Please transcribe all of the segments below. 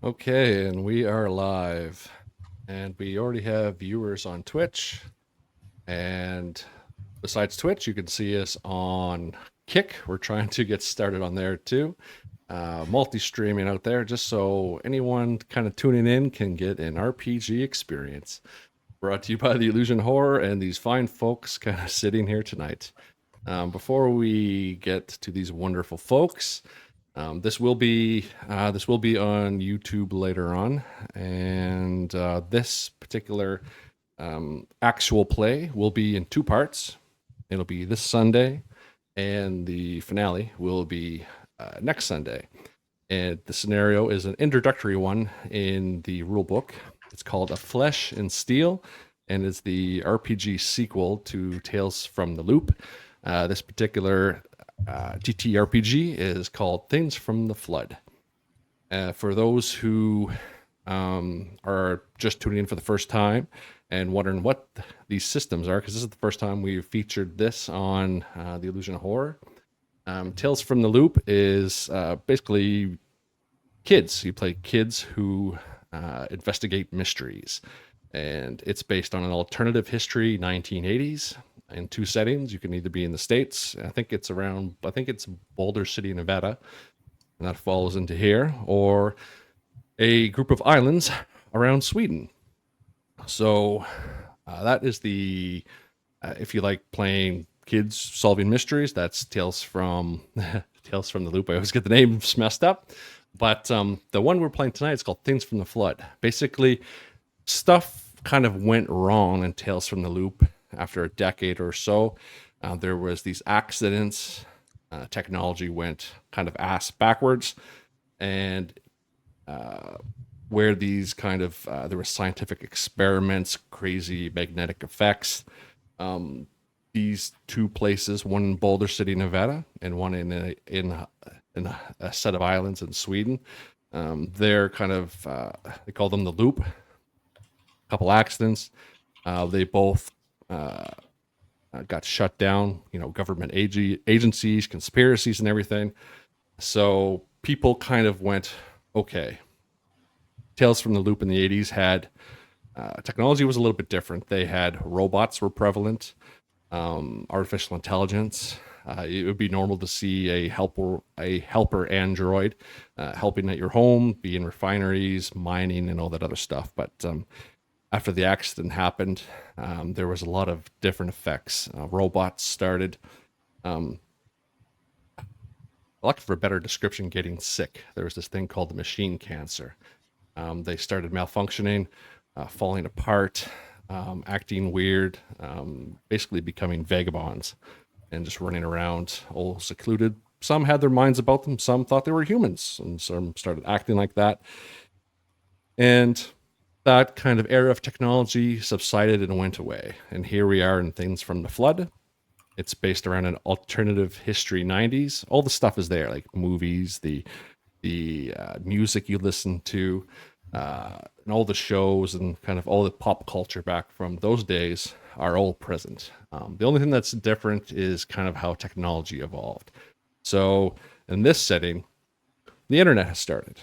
Okay, and we are live. And we already have viewers on Twitch. And besides Twitch, you can see us on Kick. We're trying to get started on there too. Multi-streaming out there just so anyone kind of tuning in can get an RPG experience. Brought to you by the Illusion Horror and these fine folks kind of sitting here tonight. Before we get to these wonderful folks, this will be on YouTube later on, and this particular actual play will be in two parts. It'll be this Sunday, and the finale will be next Sunday. And the scenario is an introductory one in the rule book. It's called A Flesh and Steel, and it's the RPG sequel to Tales from the Loop. This particular TTRPG is called Things from the Flood. For those who are just tuning in for the first time and wondering what these systems are, because this is the first time we've featured this on the Illusion Horror. Tales from the Loop is basically kids. You play kids who investigate mysteries. And it's based on an alternative history 1980s in two settings. You can either be in the States, I think it's Boulder City, Nevada, and that falls into here, or a group of islands around Sweden. So that is if you like playing kids solving mysteries, that's Tales from Tales from the Loop. I always get the names messed up. But the one we're playing tonight is called Things from the Flood. Basically, stuff kind of went wrong in Tales from the Loop after a decade or so. There was these accidents. Technology went kind of ass backwards, and where these kind of there were scientific experiments, crazy magnetic effects. These two places, one in Boulder City, Nevada, and one in a set of islands in Sweden. They're kind of they call them the Loop. A couple accidents. They both got shut down. Government agencies, conspiracies, and everything. So people kind of went, okay. Tales from the Loop in the 80s had technology was a little bit different. They had robots were prevalent, artificial intelligence. It would be normal to see a helper android helping at your home, be in refineries, mining, and all that other stuff. But after the accident happened, there was a lot of different effects. Robots started, luck for a better description, getting sick. There was this thing called the machine cancer. They started malfunctioning, falling apart, acting weird, basically becoming vagabonds and just running around all secluded. Some had their minds about them. Some thought they were humans, and some started acting like that. And that kind of era of technology subsided and went away. And here we are in Things from the Flood. It's based around an alternative history 90s. All the stuff is there, like movies, the music you listen to, and all the shows and kind of all the pop culture back from those days are all present. The only thing that's different is kind of how technology evolved. So in this setting, the internet has started.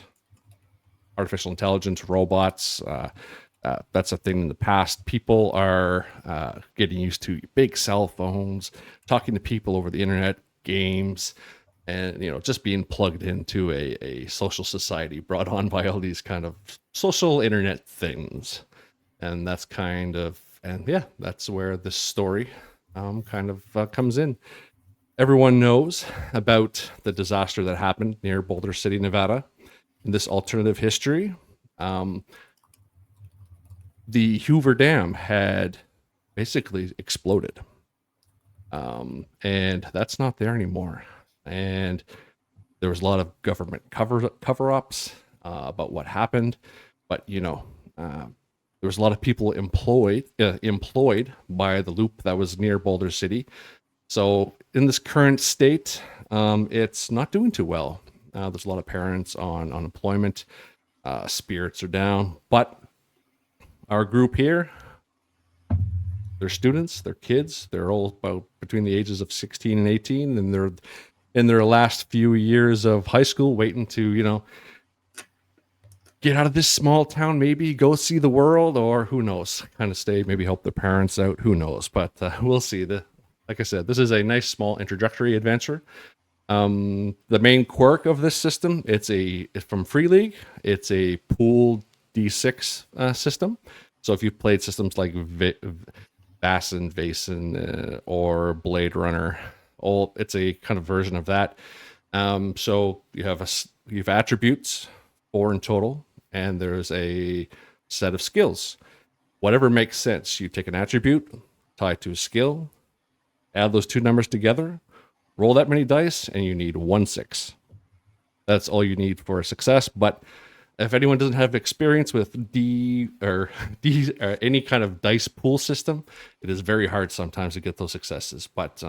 Artificial intelligence, robots, that's a thing in the past. People are getting used to big cell phones, talking to people over the internet, games, and just being plugged into a social society brought on by all these kind of social internet things. And that's that's where this story kind of comes in. Everyone knows about the disaster that happened near Boulder City, Nevada. In this alternative history, the Hoover Dam had basically exploded. And that's not there anymore. And there was a lot of government cover-ups about what happened. But, there was a lot of people employed by the loop that was near Boulder City. So in this current state, it's not doing too well. There's a lot of parents on unemployment. Spirits are down. But our group here, they're students, they're kids. They're all about between the ages of 16 and 18, and they're in their last few years of high school, waiting to, get out of this small town, maybe go see the world, or who knows, kind of stay, maybe help their parents out, who knows. But we'll see. Like I said, this is a nice small introductory adventure. The main quirk of this system, it's from Free League. It's a pooled D6 system. So if you've played systems like Vaesen, or Blade Runner, it's a kind of version of that. So you have attributes, 4 in total, and there's a set of skills. Whatever makes sense. You take an attribute, tie it to a skill, add those two numbers together, roll that many dice, and you need 1/6. That's all you need for a success. But if anyone doesn't have experience with D or any kind of dice pool system, it is very hard sometimes to get those successes. But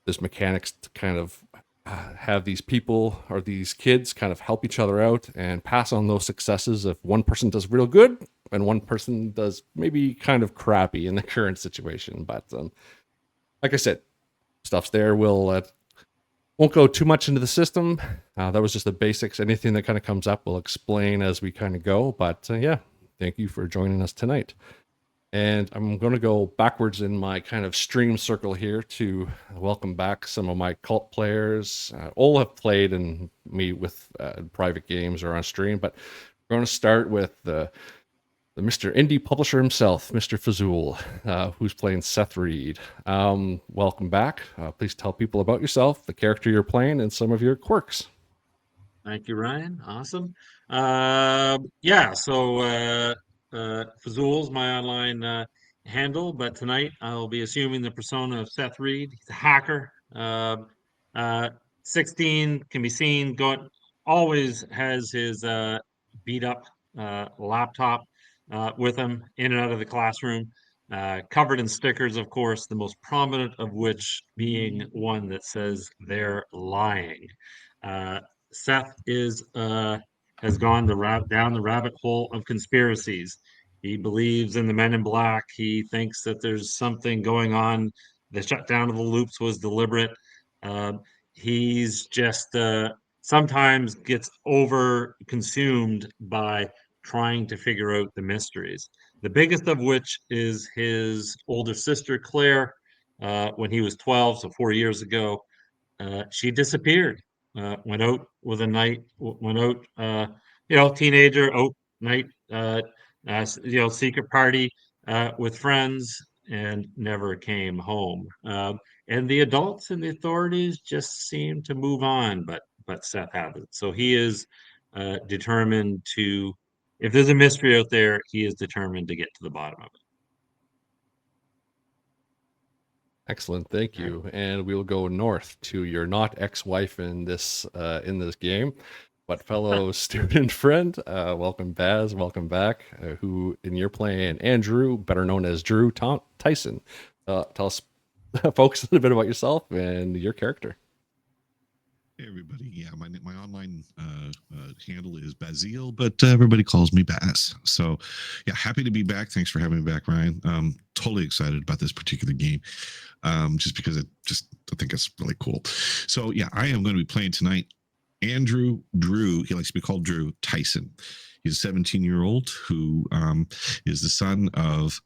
there's mechanics to kind of have these people or these kids kind of help each other out and pass on those successes if one person does real good and one person does maybe kind of crappy in the current situation. But like I said, stuff's there. We'll won't go too much into the system. That was just the basics. Anything that kind of comes up, we'll explain as we kind of go. But yeah, thank you for joining us tonight. And I'm going to go backwards in my kind of stream circle here to welcome back some of my cult players. All have played and me with private games or on stream, but we're going to start with the Mr. Indie publisher himself, Mr. Phzoul, who's playing Seth Reed. Welcome back. Please tell people about yourself, the character you're playing, and some of your quirks. Thank you, Ryan. Awesome. Yeah, so Phzoul's my online handle, but tonight I'll be assuming the persona of Seth Reed. He's a hacker. Uh, 16 can be seen going, always has his beat up laptop with him in and out of the classroom, covered in stickers, of course, the most prominent of which being one that says they're lying. Uh, Seth is has gone down the rabbit hole of conspiracies. He believes in the Men in Black. He thinks that there's something going on. The shutdown of the loops was deliberate. Uh, he's just sometimes gets over consumed by trying to figure out the mysteries. The biggest of which is his older sister Claire. When he was 12, so 4 years ago, she disappeared. Went out with a night. Went out. Teenager out night. Secret party with friends, and never came home. And the adults and the authorities just seem to move on, but Seth hasn't. So he is determined to. If there's a mystery out there, he is determined to get to the bottom of Excellent, thank it. you. And we'll go north to your not ex-wife in this game, but fellow student friend. Welcome, Baz. Welcome back. Who in your playing Andrew, better known as Drew Tyson. Tell us, folks, a little bit about yourself and your character. Hey everybody, yeah, my online handle is Baziel, but everybody calls me Baz. So, yeah, happy to be back. Thanks for having me back, Ryan. Totally excited about this particular game, just because I think it's really cool. So, yeah, I am going to be playing tonight. Andrew Drew, he likes to be called Drew Tyson. He's a 17-year-old who is the son of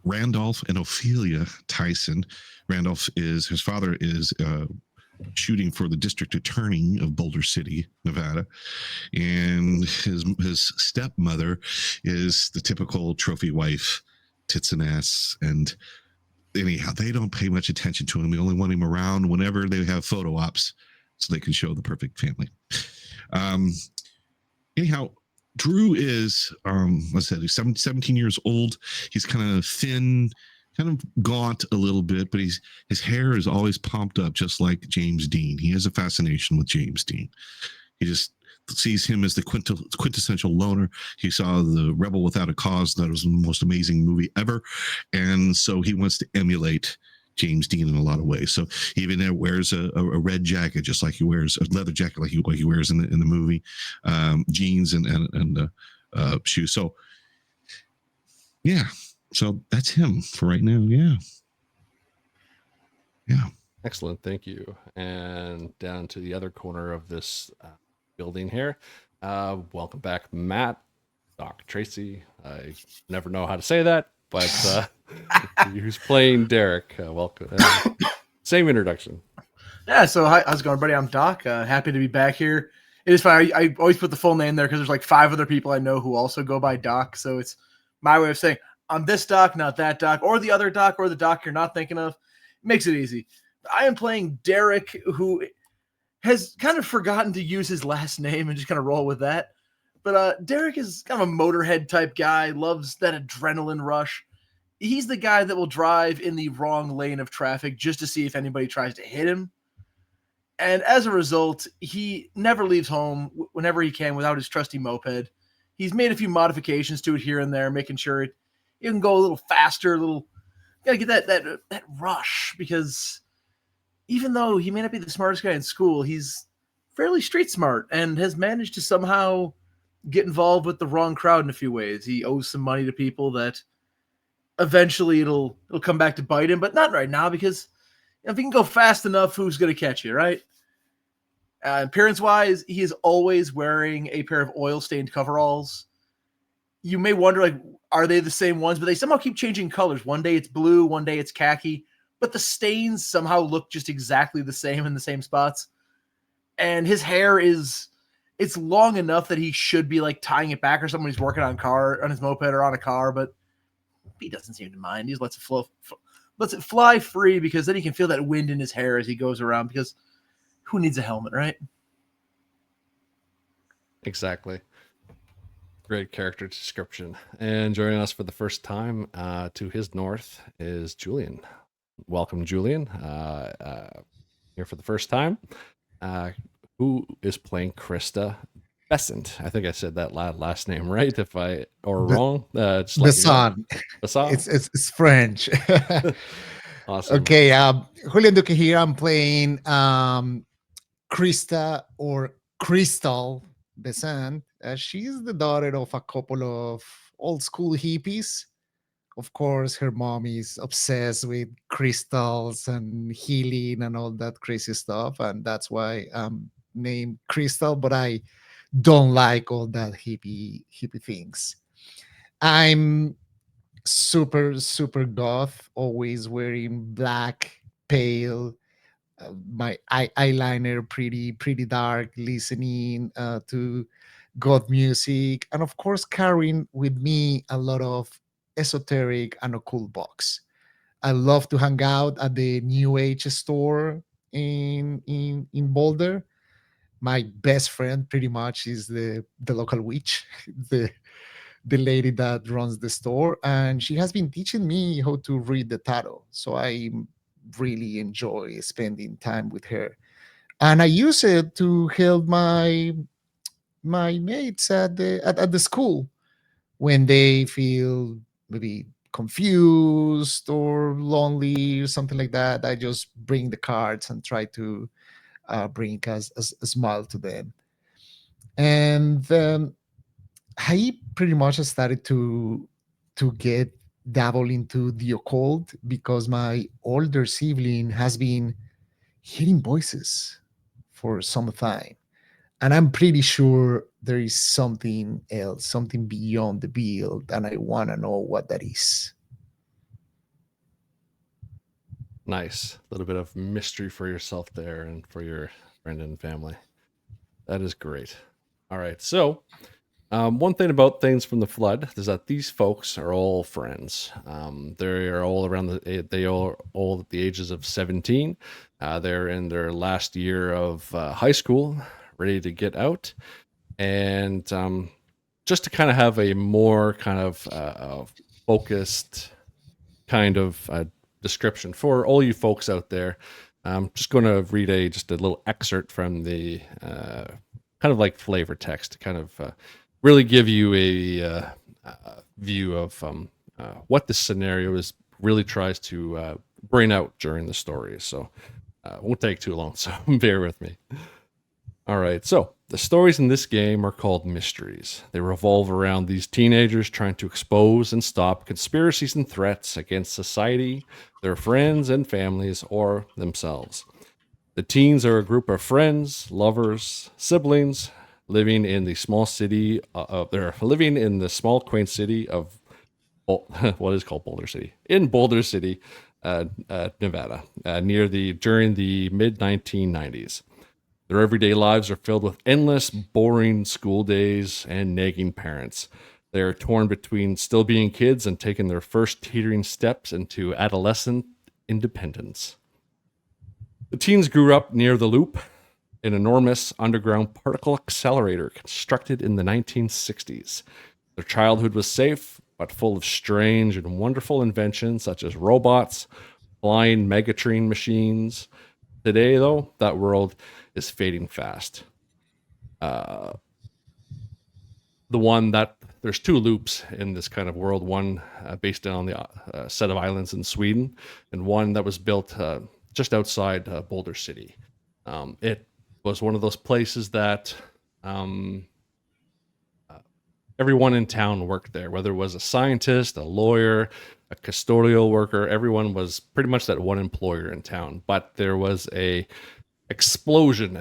Randolph and Ophelia Tyson. Randolph is his father is shooting for the district attorney of Boulder City, Nevada, and his stepmother is the typical trophy wife, tits and ass, and anyhow, they don't pay much attention to him. They only want him around whenever they have photo ops, so they can show the perfect family. Anyhow, Drew is, let's say, he's 17 years old. He's kind of thin, kind of gaunt a little bit, but his hair is always pumped up, just like James Dean. He has a fascination with James Dean. He just sees him as the quintessential loner. He saw the Rebel Without a Cause. That was the most amazing movie ever. And so he wants to emulate James Dean in a lot of ways. So he even wears a red jacket, just like he wears a leather jacket, like he wears in the movie, jeans and shoes. So yeah, so that's him for right now. Yeah. Excellent, thank you. And down to the other corner of this building here. Welcome back, Matt, Doc, Tracy. I never know how to say that, but who's playing Derek? Welcome. Same introduction. Yeah, so how's it going, everybody? I'm Doc. Happy to be back here. It is fine. I always put the full name there because there's like 5 other people I know who also go by Doc. So it's my way of saying I'm this Doc, not that Doc, or the other Doc, or the Doc you're not thinking of. It makes it easy. I am playing Derek, who has kind of forgotten to use his last name and just kind of roll with that. But Derek is kind of a Motorhead type guy, loves that adrenaline rush. He's the guy that will drive in the wrong lane of traffic just to see if anybody tries to hit him. And as a result, he never leaves home whenever he can without his trusty moped. He's made a few modifications to it here and there, making sure it can go a little faster, gotta get that rush, because even though he may not be the smartest guy in school, he's fairly street smart and has managed to somehow get involved with the wrong crowd in a few ways. He owes some money to people that eventually it'll come back to bite him, but not right now, because if he can go fast enough, who's going to catch you, right? Appearance-wise, he is always wearing a pair of oil-stained coveralls. You may wonder, like, are they the same ones? But they somehow keep changing colors. One day it's blue, one day it's khaki. But the stains somehow look just exactly the same in the same spots. And his hair it's long enough that he should be, like, tying it back or something when he's working on his moped or on a car. But he doesn't seem to mind. He just lets it fly free, because then he can feel that wind in his hair as he goes around, because who needs a helmet, right? Exactly. Great character description. And joining us for the first time to his north is Julian. Welcome, Julian. Here for the first time. Who is playing Krista Besant? I think I said that last name right. If I or wrong, just let me know. Besant. It's French. Awesome. Okay, Julian Duque here. I'm playing Krista, or Crystal Besant. She's the daughter of a couple of old school hippies. Of course, her mom is obsessed with crystals and healing and all that crazy stuff, and that's why I'm named Crystal. But I don't like all that hippie things. I'm super goth, always wearing black, pale, my eyeliner pretty dark, listening to goth music, and of course carrying with me a lot of esoteric and occult books. I love to hang out at the New Age store in Boulder. My best friend pretty much is the local witch, the lady that runs the store, and she has been teaching me how to read the tarot. So I really enjoy spending time with her, and I use it to help my mates at the school when they feel maybe confused or lonely or something like that. I just bring the cards and try to bring a smile to them. And I pretty much started to get dabble into the occult because my older sibling has been hearing voices for some time, and I'm pretty sure there is something else, something beyond the build, and I want to know what that is. Nice. A little bit of mystery for yourself there and for your friend and family. That is great. All right. So, one thing about Things from the Flood is that these folks are all friends. They are all they are all at the ages of 17. They're in their last year of high school, ready to get out. And just to kind of have a more kind of focused kind of description for all you folks out there, I'm just going to read just a little excerpt from the kind of like flavor text to kind of really give you a view of what this scenario is really tries to bring out during the story. So it won't take too long, so bear with me. All right, so the stories in this game are called mysteries. They revolve around these teenagers trying to expose and stop conspiracies and threats against society, their friends and families, or themselves. The teens are a group of friends, lovers, siblings living in the small city they're living in the small quaint city of what is called Boulder City, in Boulder City, Nevada, during the mid 1990s. Their everyday lives are filled with endless, boring school days and nagging parents. They are torn between still being kids and taking their first teetering steps into adolescent independence. The teens grew up near the Loop, an enormous underground particle accelerator constructed in the 1960s. Their childhood was safe, but full of strange and wonderful inventions such as robots, flying Megatrine machines. Today, though, that world is fading fast. The one that there's two loops in this kind of world, one based on the set of islands in Sweden, and one that was built just outside Boulder City. It was one of those places that everyone in town worked there, whether it was a scientist, a lawyer, a custodial worker. Everyone was pretty much that one employer in town. But there was a explosion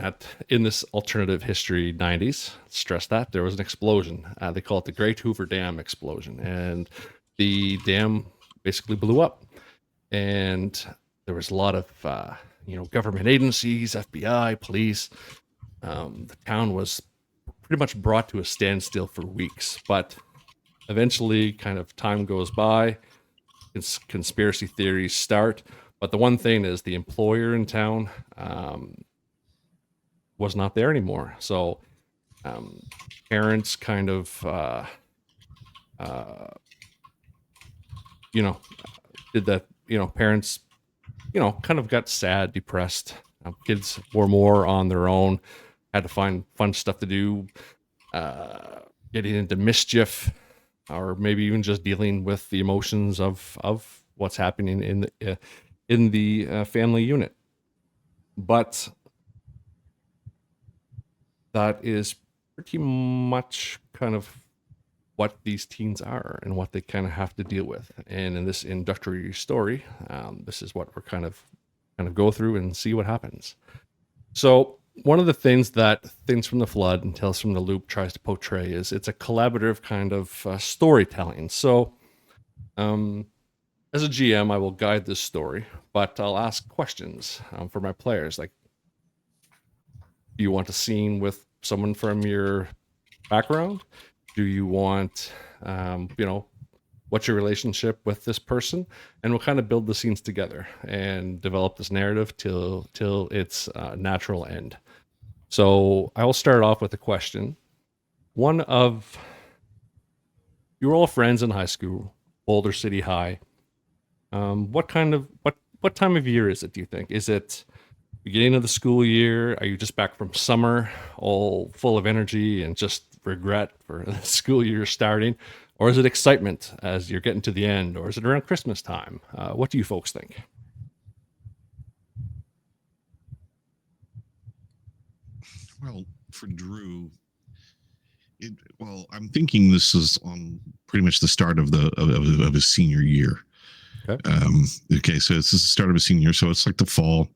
in this alternative history 90s. Stress that there was an explosion. They call it the Great Hoover Dam explosion, and the dam basically blew up. And there was a lot of government agencies, FBI, police. The town was pretty much brought to a standstill for weeks, but eventually, kind of time goes by, conspiracy theories start. But the one thing is, the employer in town was not there anymore. So parents kind of, did that. Parents, kind of got sad, depressed. Kids were more on their own, had to find fun stuff to do, getting into mischief, or maybe even just dealing with the emotions of what's happening in the family unit. But that is pretty much kind of what these teens are and what they kind of have to deal with. And in this introductory story, this is what we're kind of go through and see what happens. So one of the things that Things from the Flood and Tales from the Loop tries to portray is it's a collaborative kind of storytelling. So as a GM, I will guide this story, but I'll ask questions for my players. Like, do you want a scene with someone from your background? Do you want, what's your relationship with this person? And we'll kind of build the scenes together and develop this narrative till its natural end. So I will start off with a question. One of you were all friends in high school, Boulder City High. What time of year is it, do you think? Is it beginning of the school year? Are you just back from summer, all full of energy and just regret for the school year starting? Or is it excitement as you're getting to the end? Or is it around Christmas time? What do you folks think? Well, for Drew, I'm thinking this is on pretty much the start of his senior year. Okay, so it's the start of his senior year, so it's like the fall,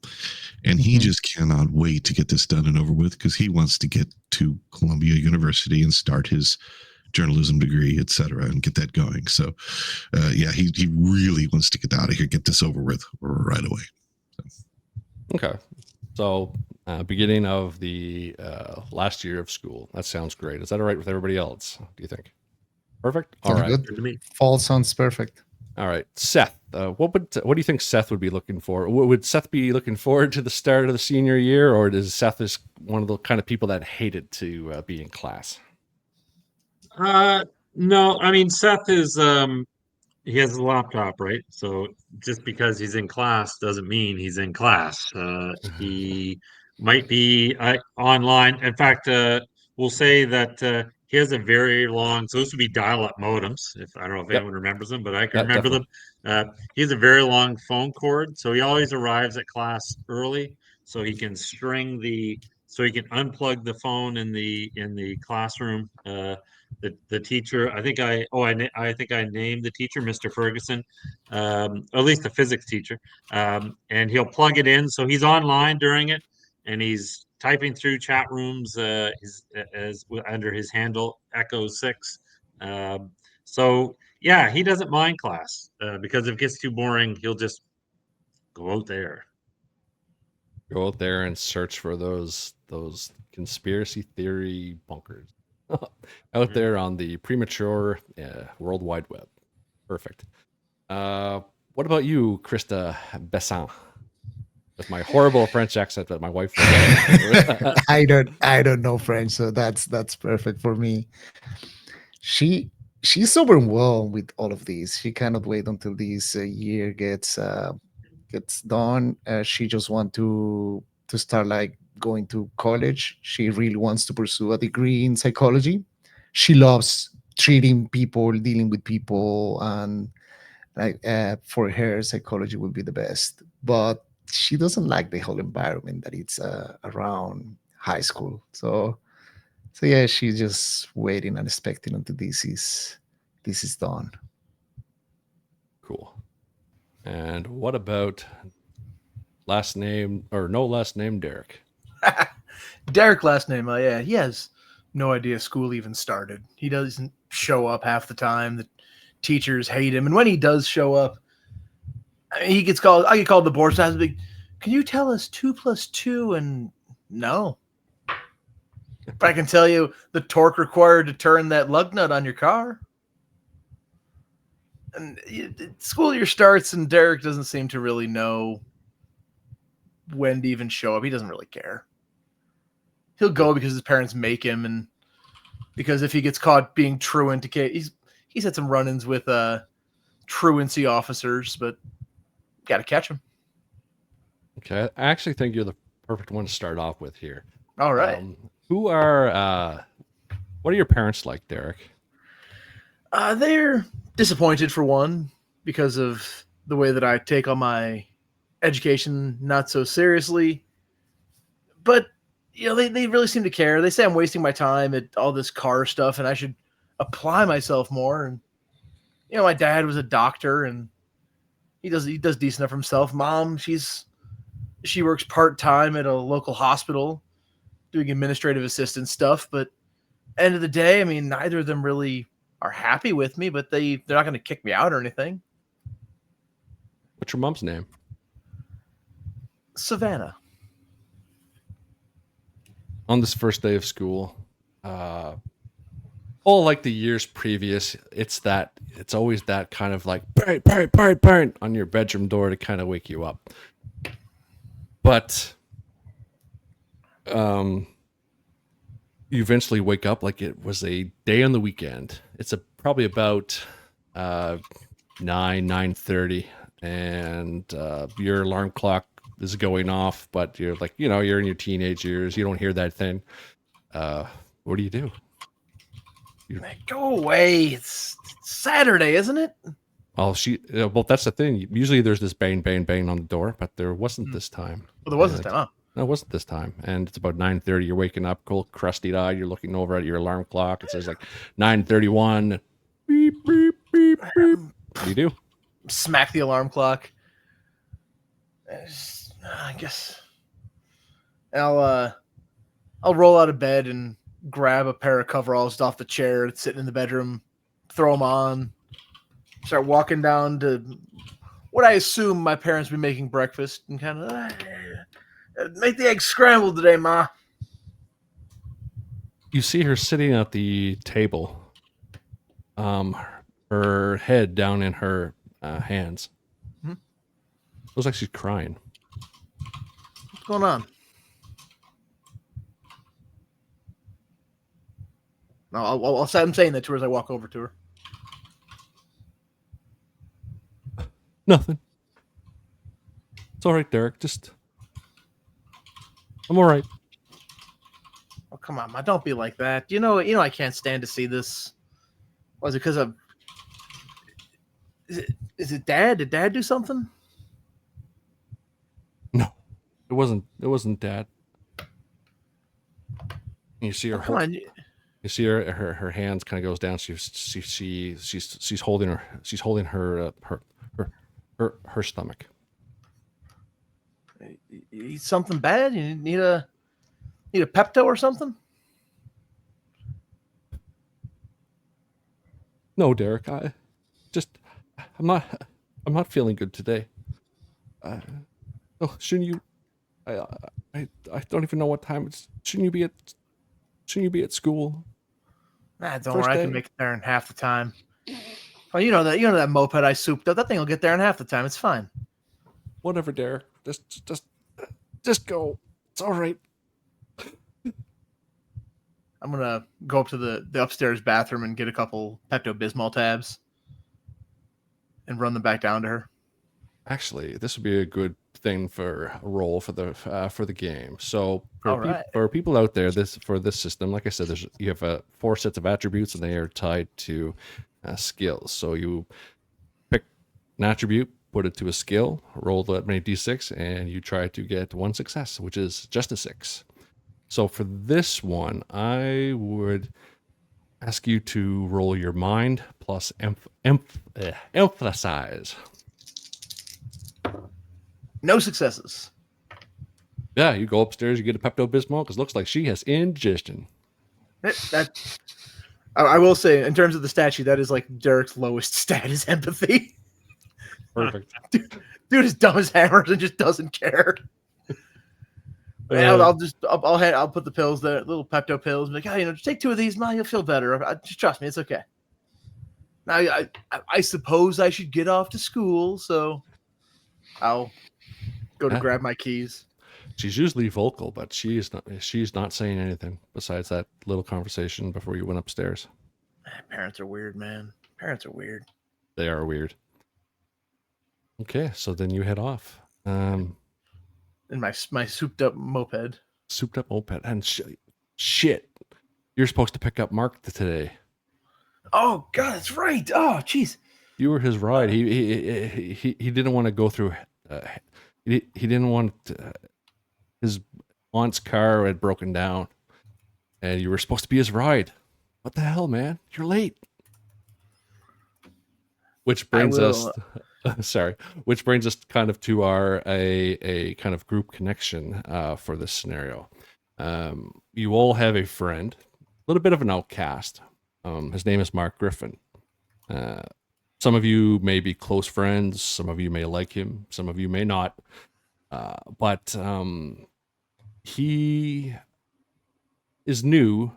and he just cannot wait to get this done and over with because he wants to get to Columbia University and start his journalism degree, etc., and get that going. So, he really wants to get out of here, get this over with right away. Okay, so beginning of the last year of school. That sounds great. Is that all right with everybody else? Do you think? Perfect. All Sounds right. good. Good to me. Fall sounds perfect. All right, Seth. What do you think Seth would be looking for? Would Seth be looking forward to the start of the senior year, or is Seth just one of the kind of people that hated to be in class? No, I mean Seth is he has a laptop, right? So just because he's in class doesn't mean he's in class. He might be online. In fact, we'll say that he has a very long. So this would be dial-up modems. If I don't know if Yep. anyone remembers them, but I can Yeah, remember definitely. them. He has a very long phone cord, so he always arrives at class early, so he can so he can unplug the phone in the classroom. The teacher, I think I named the teacher Mr. Ferguson, or at least the physics teacher, and he'll plug it in, so he's online during it, and he's typing through chat rooms under his handle Echo6. So yeah, he doesn't mind class because if it gets too boring, he'll just go out there. Go out there and search for those conspiracy theory bunkers out there on the premature World Wide Web. Perfect. What about you, Krista Bessin? With my horrible French accent that my wife. I don't know French, so that's perfect for me. She she's overwhelmed with all of these. She cannot wait until this year gets done. She just want to start like going to college. She really wants to pursue a degree in psychology. She loves treating people, dealing with people, and like for her, psychology will be the best. But she doesn't like the whole environment that it's around high school. So yeah, she's just waiting and expecting until this is done. Cool. And what about last name or no last name, Derek? Derek last name. Yeah, he has no idea school even started. He doesn't show up half the time. The teachers hate him, and when he does show up, I mean, he gets called. I get called the board. So I was like, "Can you tell us 2 + 2?" And no, but I can tell you the torque required to turn that lug nut on your car. And school year starts, and Derek doesn't seem to really know when to even show up. He doesn't really care. He'll go because his parents make him, and because if he gets caught being truant, he's had some run-ins with truancy officers, but got to catch him. Okay, I actually think you're the perfect one to start off with here. All right. What are your parents like, Derek? They're disappointed for one because of the way that I take on my education not so seriously. But they really seem to care. They say I'm wasting my time at all this car stuff, and I should apply myself more. And my dad was a doctor, and he does decent enough for himself. Mom, she works part-time at a local hospital doing administrative assistant stuff. But end of the day, I mean, neither of them really are happy with me, but they're not going to kick me out or anything. What's your mom's name? Savannah. On this first day of school, all like the years previous, it's always that kind of like burn on your bedroom door to kind of wake you up. But you eventually wake up like it was a day on the weekend. It's probably about 9:30, and your alarm clock is going off, but you're like, you're in your teenage years. You don't hear that thing. What do you do? Go away. It's Saturday, isn't it? Oh, well, that's the thing. Usually there's this bang, bang, bang on the door, but there wasn't this time. Well, there wasn't this time, huh? No, it wasn't this time. And it's about 9:30. You're waking up, cold, crusty-eyed. You're looking over at your alarm clock. It says like 9:31. Beep, beep, beep, beep. What do you do? Smack the alarm clock. I guess I'll roll out of bed and grab a pair of coveralls off the chair that's sitting in the bedroom, throw them on, start walking down to what I assume my parents will be making breakfast, and kind of make the eggs scrambled today, Ma. You see her sitting at the table, her head down in her hands. Mm-hmm. Looks like she's crying. What's going on? No, I'm saying that to her as I walk over to her. Nothing. It's all right, Derek. I'm all right. Oh, come on, Ma. Don't be like that. You know, I can't stand to see this. Was it because of... Is it Dad? Did Dad do something? No, it wasn't Dad. You see her. Come on. You see her hands kind of goes down. She's holding her stomach. Something bad? You need a Need a Pepto or something? No, Derek. I'm not feeling good today. Oh, shouldn't you? I don't even know what time it's. Shouldn't you be at school? Nah, don't First worry. I can day? make it there in half the time. Oh, you know that moped I souped up. That thing will get there in half the time. It's fine. Whatever, Derek. Just go. It's all right. I'm gonna go up to the upstairs bathroom and get a couple Pepto Bismol tabs and run them back down to her. Actually, this would be a good thing for a role for the game. So All right. for people out there, this system, like I said, you have 4 sets of attributes, and they are tied to skills. So you pick an attribute, put it to a skill, roll that many d6, and you try to get 1 success, which is just a 6. So for this one, I would ask you to roll your mind plus emphasize. No successes. Yeah, you go upstairs, you get a Pepto Bismol because looks like she has indigestion. I will say, in terms of the statue, that is like Derek's lowest stat is empathy. Perfect. Dude is dumb as hammers and just doesn't care. I'll put the pills there, little Pepto pills, and be like, just take 2 of these, man, you'll feel better. Just trust me, it's okay. Now, I suppose I should get off to school, so I'll go to grab my keys. She's usually vocal, but she's not saying anything besides that little conversation before you went upstairs. Parents are weird, man. Parents are weird. They are weird. Okay, so then you head off. In my souped up moped. Souped up moped. And shit. You're supposed to pick up Mark today. Oh God, that's right. Oh jeez. You were his ride. He didn't want to go through. He didn't want his aunt's car had broken down, and you were supposed to be his ride. What the hell, man? You're late. Which brings us. Sorry. Which brings us kind of to our a kind of group connection for this scenario. You all have a friend, a little bit of an outcast. His name is Mark Griffin. Some of you may be close friends. Some of you may like him. Some of you may not. But he is new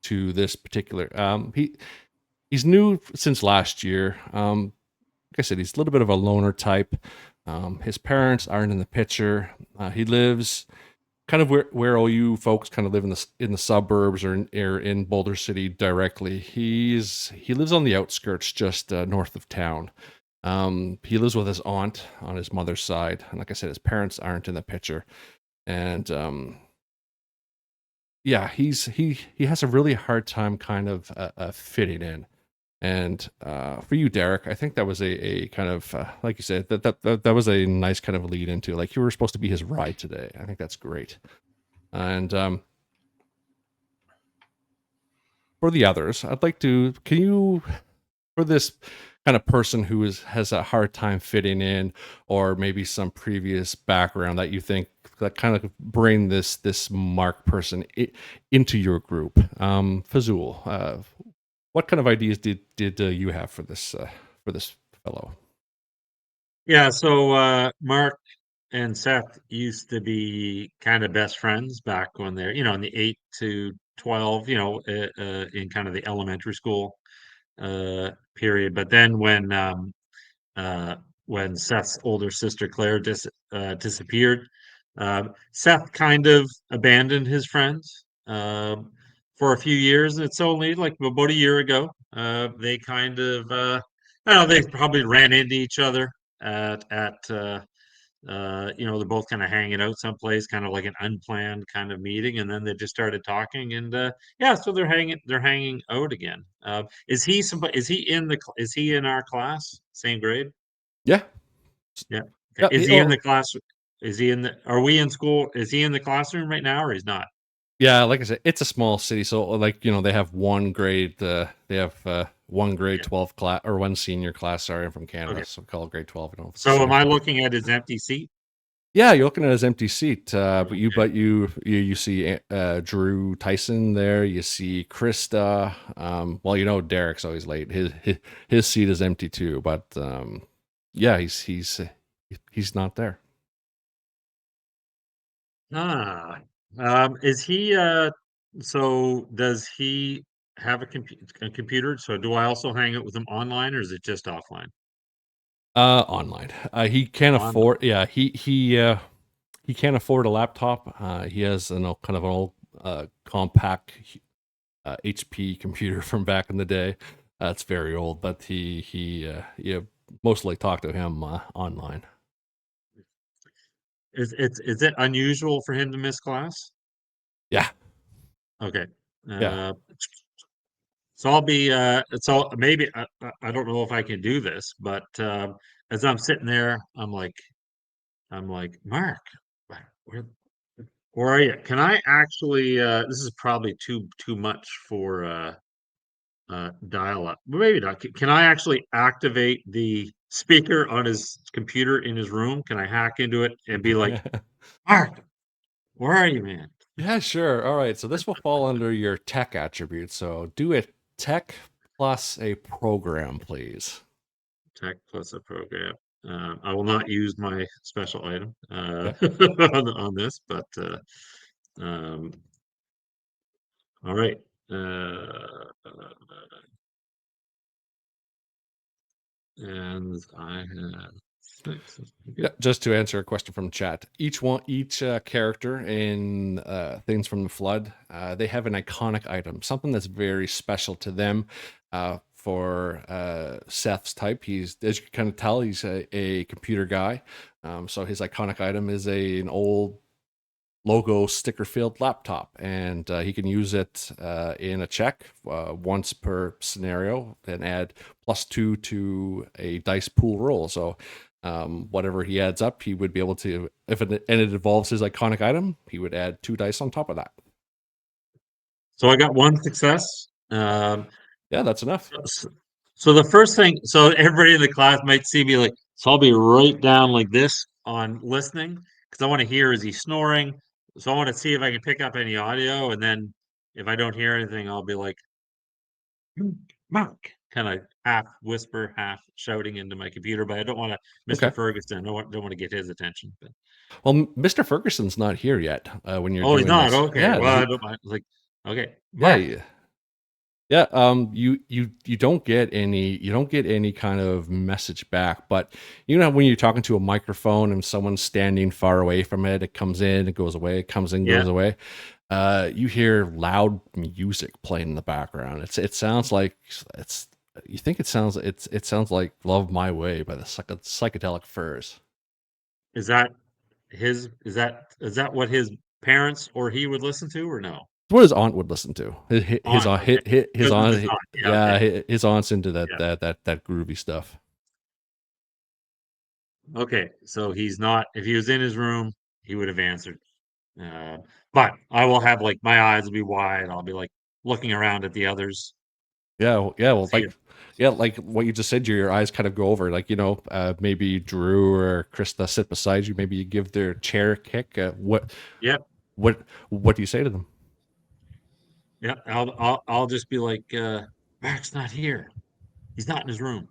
to this particular. He's new since last year. Like I said, he's a little bit of a loner type. His parents aren't in the picture. He lives kind of where all you folks kind of live in the suburbs or in Boulder City directly. He lives on the outskirts, just north of town. He lives with his aunt on his mother's side, and like I said, his parents aren't in the picture. And yeah, he has a really hard time kind of fitting in. And for you, Derek, I think that was a kind of like you said, that was a nice kind of lead into, like, you were supposed to be his ride today. I think that's great. And for the others, I'd like to, for this kind of person who has a hard time fitting in, or maybe some previous background that you think that kind of bring this Mark person into your group, Phzoul, what kind of ideas did you have for this fellow? Yeah, so Mark and Seth used to be kind of best friends back when they're, in the 8 to 12, in kind of the elementary school period. But then when Seth's older sister Claire disappeared, Seth kind of abandoned his friends for a few years. It's only like about a year ago. They kind of, I don't know, they probably ran into each other they're both kind of hanging out someplace, kind of like an unplanned kind of meeting, and then they just started talking, and yeah, so they're hanging out again. Is he in our class, same grade? Yeah. Yeah. Yeah, Okay. Is he in the class? Are we in school? Is he in the classroom right now, or he's not? Yeah, like I said, it's a small city, so like, they have one grade. They have one grade 12 class, or one senior class. Sorry, I'm from Canada, Okay. so called grade 12. So am I looking at his empty seat? Yeah, you're looking at his empty seat, but Okay. you see Drew Tyson there. You see Krista. Well, Derek's always late. His seat is empty too. But yeah, he's not there. Ah, is he, so does he have a computer? So do I also hang out with him online or is it just offline? Online. He can't Online. afford. Yeah, he can't afford a laptop. He has kind of an old compact HP computer from back in the day. It's very old, but he you mostly talk to him online. Is it unusual for him to miss class? Yeah, Okay. yeah. Uh, so I'll be, so maybe, I don't know if I can do this, but, as I'm sitting there, I'm like, Mark, where, where are you? Can I actually, this is probably too much for, dial up. Maybe not. Can I actually activate the speaker on his computer in his room? Can I hack into it and be like, Mark, where are you, man? Yeah, sure. All right. So this will fall under your tech attribute. So do a tech plus a program, please. Tech plus a program. I will not use my special item Yeah. on this, but um, all right. And I have six. Yeah, Okay. just to answer a question from chat, each character in Things from the Flood, they have an iconic item, something that's very special to them. For Seth's type, he's, as you can kind of tell, he's a computer guy. So his iconic item is an old logo sticker filled laptop, and he can use it in a check once per scenario and add +2 to a dice pool roll. So whatever he adds up, he would be able to, and it involves his iconic item, he would add 2 dice on top of that. So I got one success. Yeah, that's enough. S- So the first thing, so everybody in the class might see me like, so I'll be right down like this on listening because I want to hear, is he snoring? So I want to see if I can pick up any audio, and then if I don't hear anything, I'll be like, "Hmm, Mark, kind of half whisper, half shouting into my computer, but I don't want to, Mr. Okay. Ferguson, don't want to get his attention. But Well, Mr. Ferguson's not here yet when you're oh, he's doing not. this. Okay, Yeah, well, I don't mind. Like, okay, yeah, Mark. yeah. You don't get any kind of message back, but when you're talking to a microphone and someone's standing far away from it, it comes in, it goes away, it comes in, Yeah, goes away. You hear loud music playing in the background. It sounds like it's you think it sounds like "Love My Way" by the Psychedelic Furs. is that is that what his parents or he would listen to, or no? It's what his aunt would listen to. His Aunt, aunt, okay. his Because of his aunt, aunt. Yeah, yeah, okay. his aunt's into that Yeah. that groovy stuff. Okay. So he's not, if he was in his room, he would have answered. Uh, but I will have like my eyes will be wide. I'll be like looking around at the others. Yeah, well, See if, like what you just said, your eyes kind of go over, like maybe Drew or Krista sit beside you, maybe you give their chair a kick. yep, What do you say to them? yep. I'll just be like, Mark's not here. He's not in his room.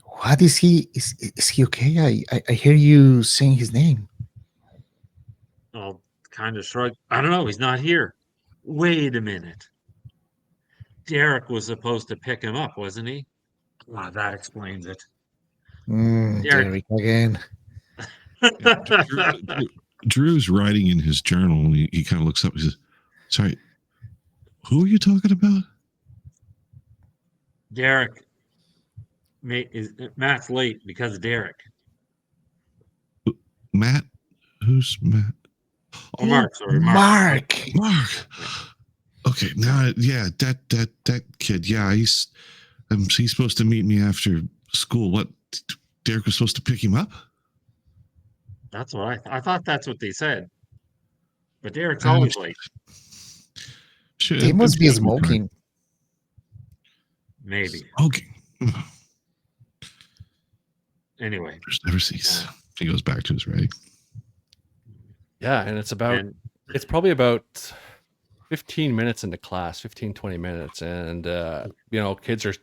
What is he? Is he okay? I hear you saying his name. I'll kind of shrug. I don't know. He's not here. Wait a minute. Derek was supposed to pick him up, wasn't he? Ah, that explains it. Derek. Derek again. Yeah, Drew's writing in his journal, and he kind of looks up. He says, "Sorry, who are you talking about?" Derek Matt's late because of Derek. Matt. Who's Matt? Or Oh, Mark, sorry, Mark. Mark. Mark. Okay, now, yeah, that kid. Yeah, he's supposed to meet me after school. What? Derek was supposed to pick him up. That's what I thought that's what they said. But Derek's Uh, always late. Shit, They I'm must be sure he'll fine. smoking. Maybe. Smoking. Anyway. Never cease. he goes back to his rig. Yeah, and it's probably about 15 minutes into class, 15, 20 minutes. And, kids are,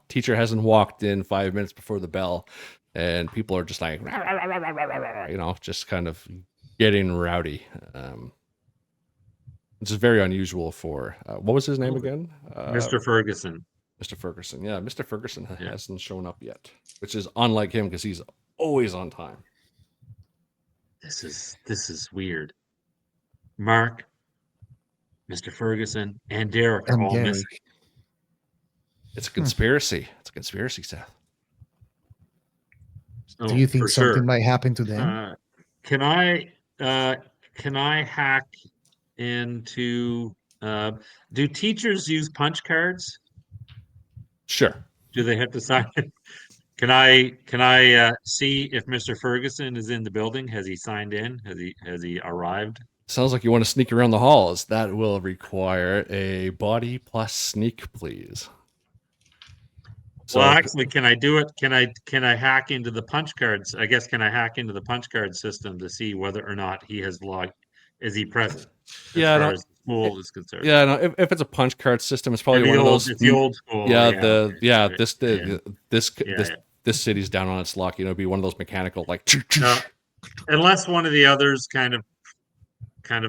teacher hasn't walked in 5 minutes before the bell. And people are just like, just kind of getting rowdy. Which is very unusual for, what was his name again? Mr. Ferguson. Mr. Ferguson. Yeah, Mr. Ferguson Yeah. hasn't shown up yet, which is unlike him because he's always on time. This is weird. Mark, Mr. Ferguson, and Derek are And all Derek. missing. It's a conspiracy. It's a conspiracy, Seth. Do you think for something sure. might happen to them? Can I hack into do teachers use punch cards? Sure. Do they have to sign it? Can I see if Mr. Ferguson is in the building? Has he signed in? Has he arrived? Sounds like you want to sneak around the halls. That will require a body plus sneak, please. So, Well, actually, can I do it? Can I hack into the punch cards? I guess can I hack into the punch card system to see whether or not he has logged? Is he present? As far as the school is concerned. Yeah, no. If it's a punch card system, it's probably Maybe one of those. It's the old school. Yeah, okay. This city's down on its luck. It'd be one of those mechanical like. Unless one of the others kind of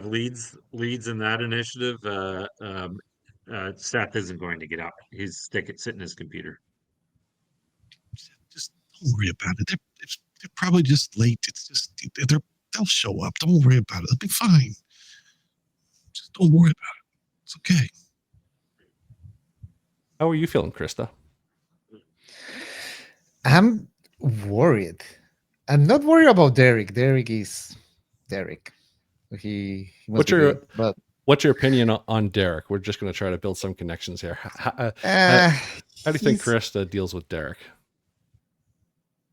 leads in that initiative, Seth isn't going to get up. He's sitting in his computer. Just don't worry about it. They're probably just late. It's just they'll show up. Don't worry about it. It'll be fine. Just don't worry about it. It's okay. How are you feeling, Krista? I'm worried. I'm not worried about Derek. Derek is Derek. He must be good, but what's your opinion on Derek? We're just going to try to build some connections here. How do you think Krista deals with Derek?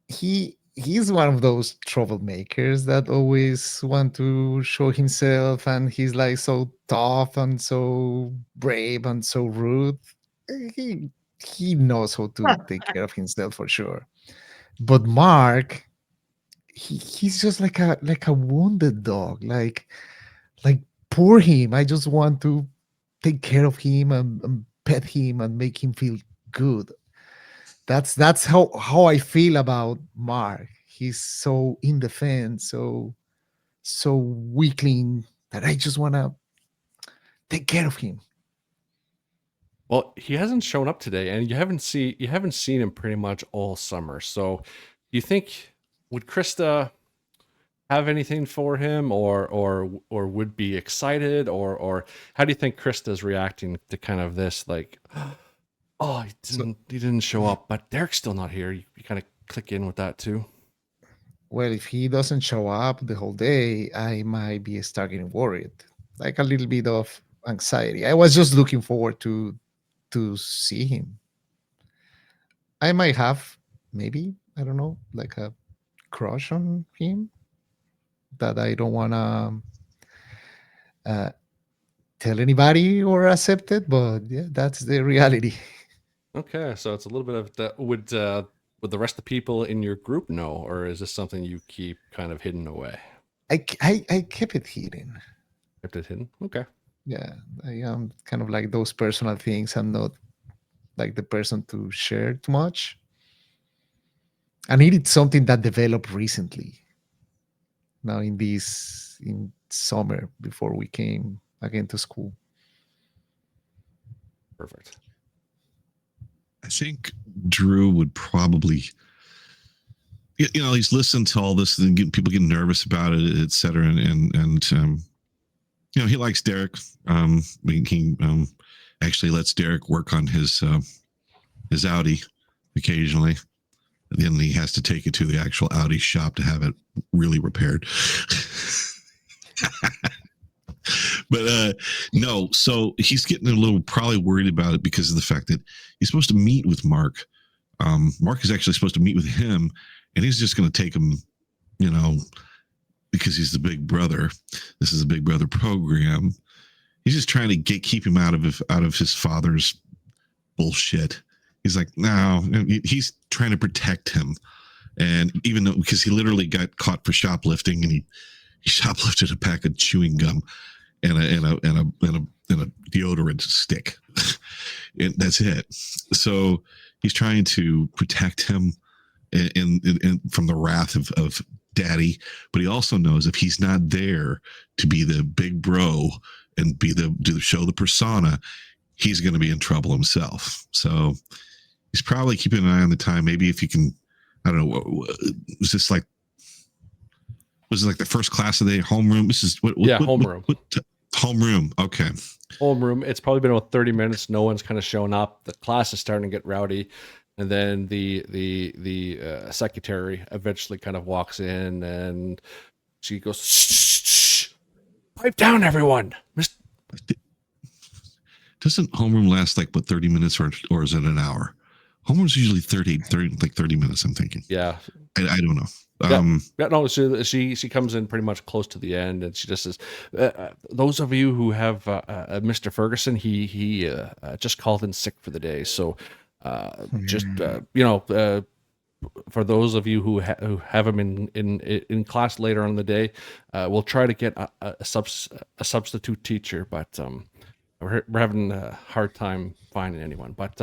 He's one of those troublemakers that always want to show himself, and he's like so tough and so brave and so rude. He knows how to take care of himself for sure. But Mark, he's just like a wounded dog. Like poor him. I just want to take care of him and pet him and make him feel good. That's how I feel about Mark. He's so indefense, so weakling that I just want to take care of him. Well, he hasn't shown up today, and you haven't seen him pretty much all summer. So, do you think would Krista have anything for him, or would be excited, or how do you think Krista's reacting to kind of this like? Oh, he didn't show up, but Derek's still not here. You kind of click in with that too. Well, if he doesn't show up the whole day, I might be starting worried, like a little bit of anxiety. I was just looking forward to see him. I might have, maybe, I don't know, like a crush on him that I don't want to tell anybody or accept it, but yeah, that's the reality. Okay, so it's a little bit of that. Would the rest of the people in your group know, or is this something you keep kind of hidden away? I kept it hidden. Kept it hidden? Okay. Yeah, I am kind of like those personal things. I'm not like the person to share too much. I needed something that developed recently. Now in summer before we came again to school. Perfect. I think Drew would probably, he's listened to all this and people get nervous about it, et cetera. And he likes Derek. He actually lets Derek work on his Audi occasionally. And then he has to take it to the actual Audi shop to have it really repaired. But no, so he's getting a little probably worried about it because of the fact that he's supposed to meet with Mark. Mark is actually supposed to meet with him, and he's just going to take him, because he's the big brother. This is a big brother program. He's just trying to keep him out of his father's bullshit. He's like, no, he's trying to protect him. And even though, because he literally got caught for shoplifting, and he shoplifted a pack of chewing gum and a deodorant stick. And that's it. So he's trying to protect him in from the wrath of daddy, but he also knows if he's not there to be the big bro and show the persona, he's going to be in trouble himself. So he's probably keeping an eye on the time. Maybe if you can, I don't know, was this like the first class of the homeroom? This is homeroom. Homeroom. Okay. Homeroom. It's probably been about 30 minutes. No one's kind of shown up. The class is starting to get rowdy. And then the secretary eventually kind of walks in and she goes, shh, pipe down, everyone. Doesn't homeroom last like 30 minutes or is it an hour? Homeroom's usually 30 minutes, I'm thinking. Yeah. I don't know. No, she comes in pretty much close to the end, and she just says, those of you who have Mr. Ferguson, he just called in sick for the day. So for those of you who have him in class later on in the day, we'll try to get a substitute teacher, but we're having a hard time finding anyone. But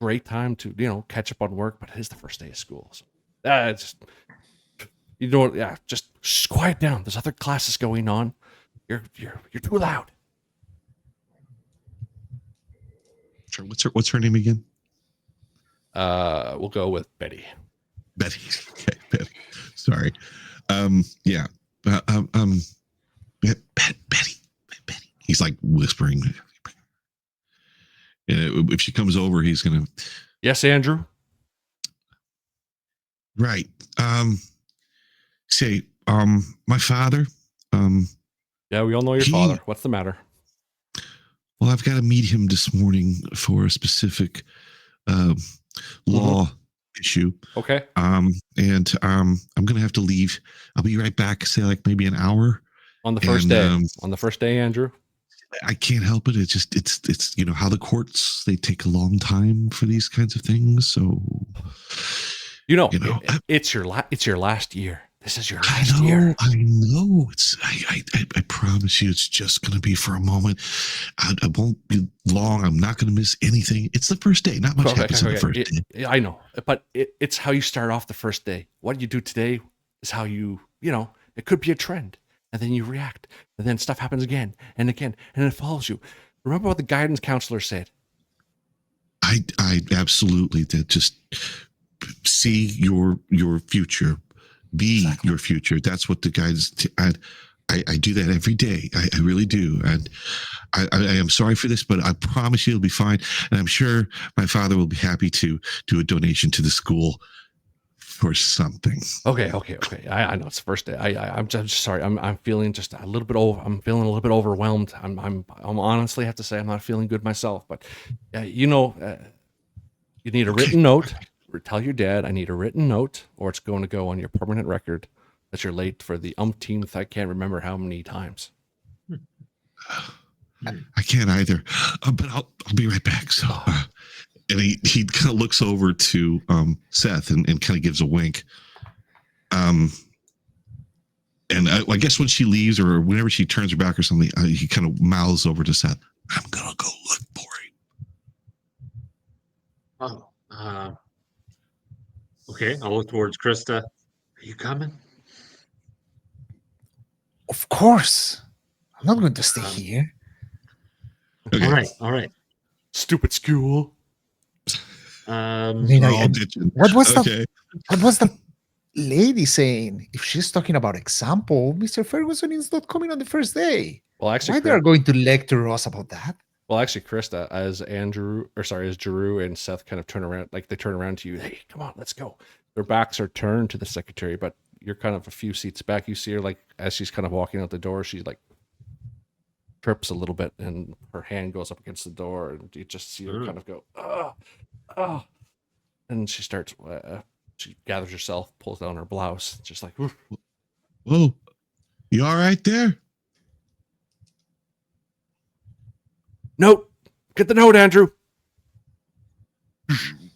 great time to catch up on work, but it is the first day of school, so just quiet down. There's other classes going on. You're too loud. Sure. What's her name again? We'll go with Betty. Betty. Okay, Betty. Sorry. Yeah. Betty. He's like whispering. If she comes over, he's gonna. Yes, Andrew. Right. Say, my father. Yeah, we all know your father. What's the matter? Well, I've got to meet him this morning for a specific law issue. Okay. And I'm gonna have to leave. I'll be right back. Say like maybe an hour. On the first day. On the first day, Andrew. I can't help it. It's just it's how the courts, they take a long time for these kinds of things. So it's your last year. This is your last year. I know. I promise you, it's just going to be for a moment. I won't be long. I'm not going to miss anything. It's the first day. Not much happens on the first day. I know, but it's how you start off the first day. What you do today is how it could be a trend. And then you react, and then stuff happens again and again, and it follows you. Remember what the guidance counselor said. I absolutely did. Just see your future, be your future. That's what the guidance. I do that every day. I really do. And I am sorry for this, but I promise you it'll be fine. And I'm sure my father will be happy to do a donation to the school for something. Okay. I know it's the first day. I'm just sorry. I'm feeling just a little bit I'm feeling a little bit overwhelmed. I'm honestly have to say I'm not feeling good myself. But you need a written note. Tell your dad I need a written note, or it's going to go on your permanent record that you're late for the umpteenth. I can't remember how many times. I can't either. But I'll be right back. So. And he kind of looks over to Seth and kind of gives a wink. And I guess when she leaves or whenever she turns her back or something, he kind of mouths over to Seth, I'm going to go look for him. Oh, okay. I'll look towards Krista. Are you coming? Of course. I'm not going to stay here. Okay. All right. Stupid school. What was the lady saying? If she's talking about example, Mr. Ferguson is not coming on the first day. Well, actually, why they are going to lecture us about that? Well, actually, Krista, as Drew and Seth kind of turn around to you. Hey, come on, let's go. Their backs are turned to the secretary, but you're kind of a few seats back. You see her as she's kind of walking out the door. She trips a little bit, and her hand goes up against the door, and you just see her kind of go, oh, and she starts. She gathers herself, pulls down her blouse, just like, oof. Whoa, you all right there? Note, get the note, Andrew.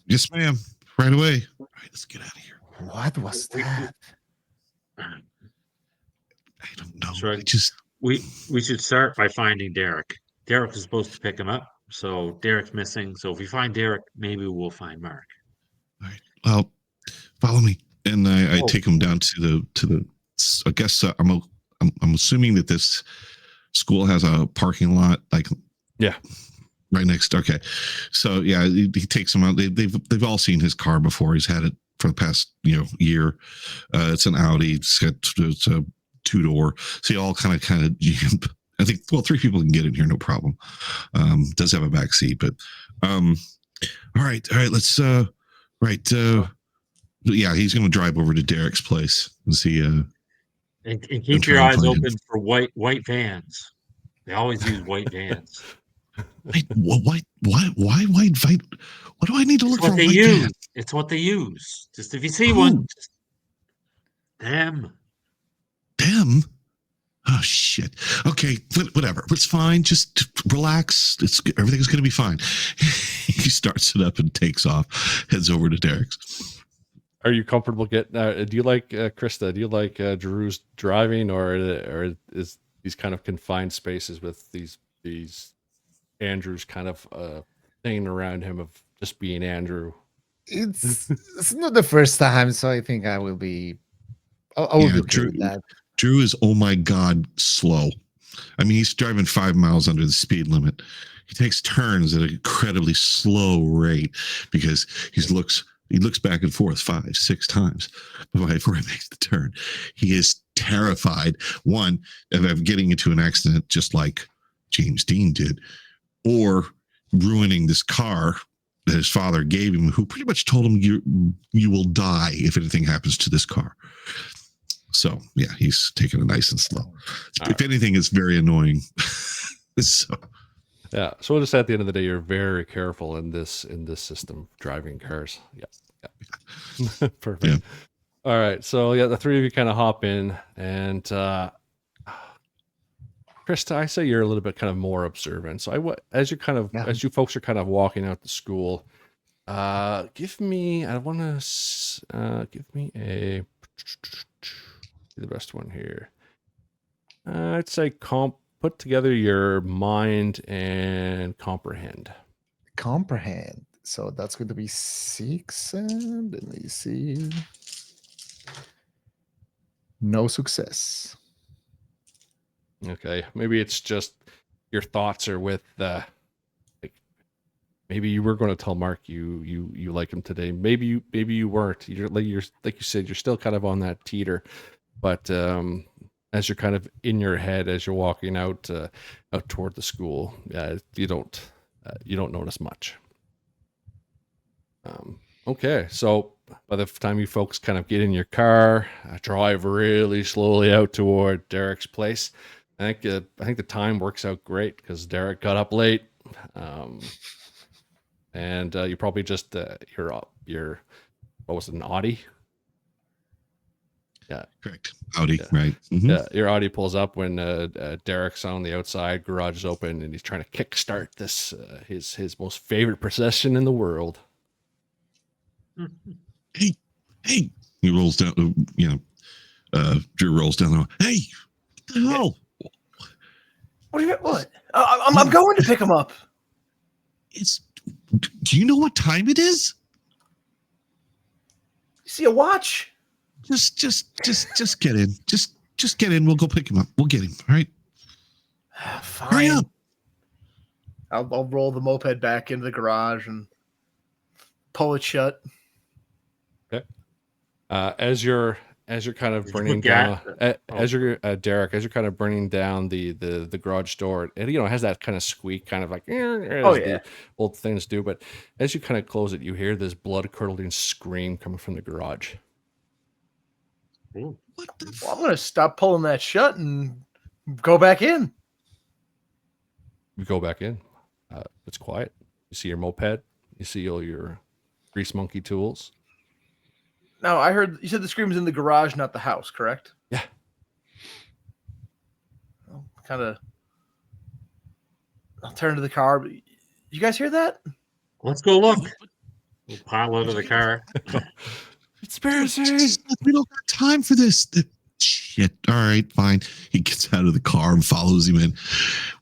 Yes, ma'am. right away. All right, let's get out of here. What was that? I don't know. Shrug. I just We should start by finding Derek. Derek is supposed to pick him up, so Derek's missing. So if we find Derek, maybe we'll find Mark. all right. Well, follow me, and I Oh. take him down to the. I guess I'm assuming that this school has a parking lot, like Yeah. right next. Okay, so yeah, he takes him out. They've all seen his car before. He's had it for the past year. It's an Audi. It's a 2-door. So you all kind of I think 3 people can get in here, no problem. Does have a back seat, but all right. Let's yeah, he's going to drive over to Derek's place and see. And keep try your and eyes find him. open for white vans. They always use white vans. Wait, why white? What do I need to It's look for? what A they white use. van? It's what they use. Just if you see Who? one, just them. Them? Oh shit. Okay, whatever. It's fine. Just relax. Everything's going to be fine. He starts it up and takes off. Heads over to Derek's. Are you comfortable getting? Do you like Krista? Do you like Drew's driving, or is these kind of confined spaces with these Andrews kind of thing around him of just being Andrew? It's not the first time, so I think I will be. I will be okay with that. Drew is, oh my God, slow. I mean, he's driving 5 miles under the speed limit. He takes turns at an incredibly slow rate because he looks back and forth 5, 6 times before he makes the turn. He is terrified, one, of getting into an accident just like James Dean did, or ruining this car that his father gave him, who pretty much told him you will die if anything happens to this car. So yeah, he's taking it nice and slow. If anything, it's very annoying. So Yeah. So just at the end of the day, you're very careful in this system driving cars. Yeah. Perfect. Yeah. All right. So yeah, the 3 of you kind of hop in, and Krista, I say you're a little bit kind of more observant. So as you folks are kind of walking out to school, give me the best one here. I'd say put together your mind and comprehend. Comprehend. So that's going to be 6. And let me see. No success. Okay, maybe it's just your thoughts are with like maybe you were going to tell Mark you like him today. Maybe you weren't. You're like you said, you're still kind of on that teeter. But as you're kind of in your head as you're walking out toward the school, you don't notice much. Okay, so by the time you folks kind of get in your car, drive really slowly out toward Derek's place, I think the time works out great because Derek got up late, and you probably just your what was it, an Audi? Yeah, correct. Audi, yeah. right? Mm-hmm. Yeah, your Audi pulls up when Derek's on the outside, garage is open, and he's trying to kickstart this his most favorite possession in the world. Hey, he rolls down. Drew rolls down the road. Hey, what the hell? What? I'm going to pick him up. Do you know what time it is? You see a watch? Just get in. Just get in. We'll go pick him up. We'll get him. All right. Fine. Hurry up. I'll roll the moped back into the garage and pull it shut. Okay. As you're kind of Did you bringing put down, gas- as you're Derek, as you're kind of bringing down the garage door, and it has that kind of squeak, kind of like the old things do. But as you kind of close it, you hear this blood curdling scream coming from the garage. Ooh. What the Well, I'm gonna stop pulling that shut and go back in. You go back in. It's quiet. You see your moped. You see all your grease monkey tools. No, I heard you said the scream was in the garage, not the house, correct? Yeah. I'll turn to the car. You guys hear that? Let's go look. We'll pile out of the car. Conspiracy. We don't got time for this. Shit. All right, fine. He gets out of the car and follows him in.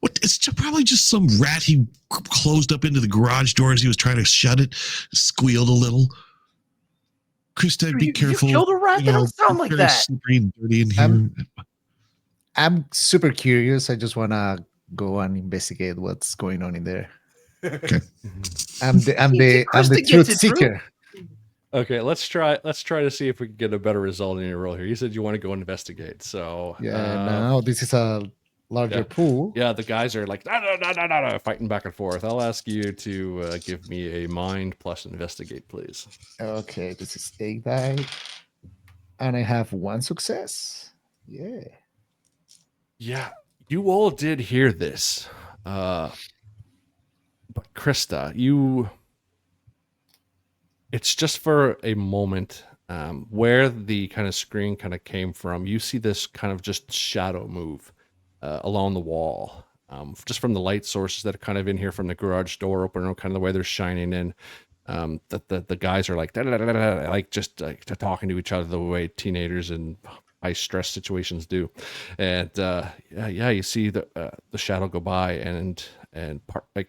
What? It's probably just some rat he closed up into the garage door as he was trying to shut it. Squealed a little. Krista, be careful. You killed a rat? That don't sound like very that. slippery and dirty in here. I'm super curious. I just wanna go and investigate what's going on in there. Okay. I'm the Krista truth gets it, Drew. seeker. Okay, let's try to see if we can get a better result in your role here. You said you want to go investigate, so Yeah, now this is a larger yeah. pool. Yeah, the guys are like no, fighting back and forth. I'll ask you to give me a mind plus investigate, please. Okay, this is 8 die, and I have 1 success. Yeah. Yeah, you all did hear this, but Krista, it's just for a moment where the kind of screen kind of came from. You see this kind of just shadow move along the wall, just from the light sources that are kind of in here from the garage door opener, kind of the way they're shining in. That the guys are like like just like talking to each other the way teenagers in high stress situations do, and yeah, you see the shadow go by and like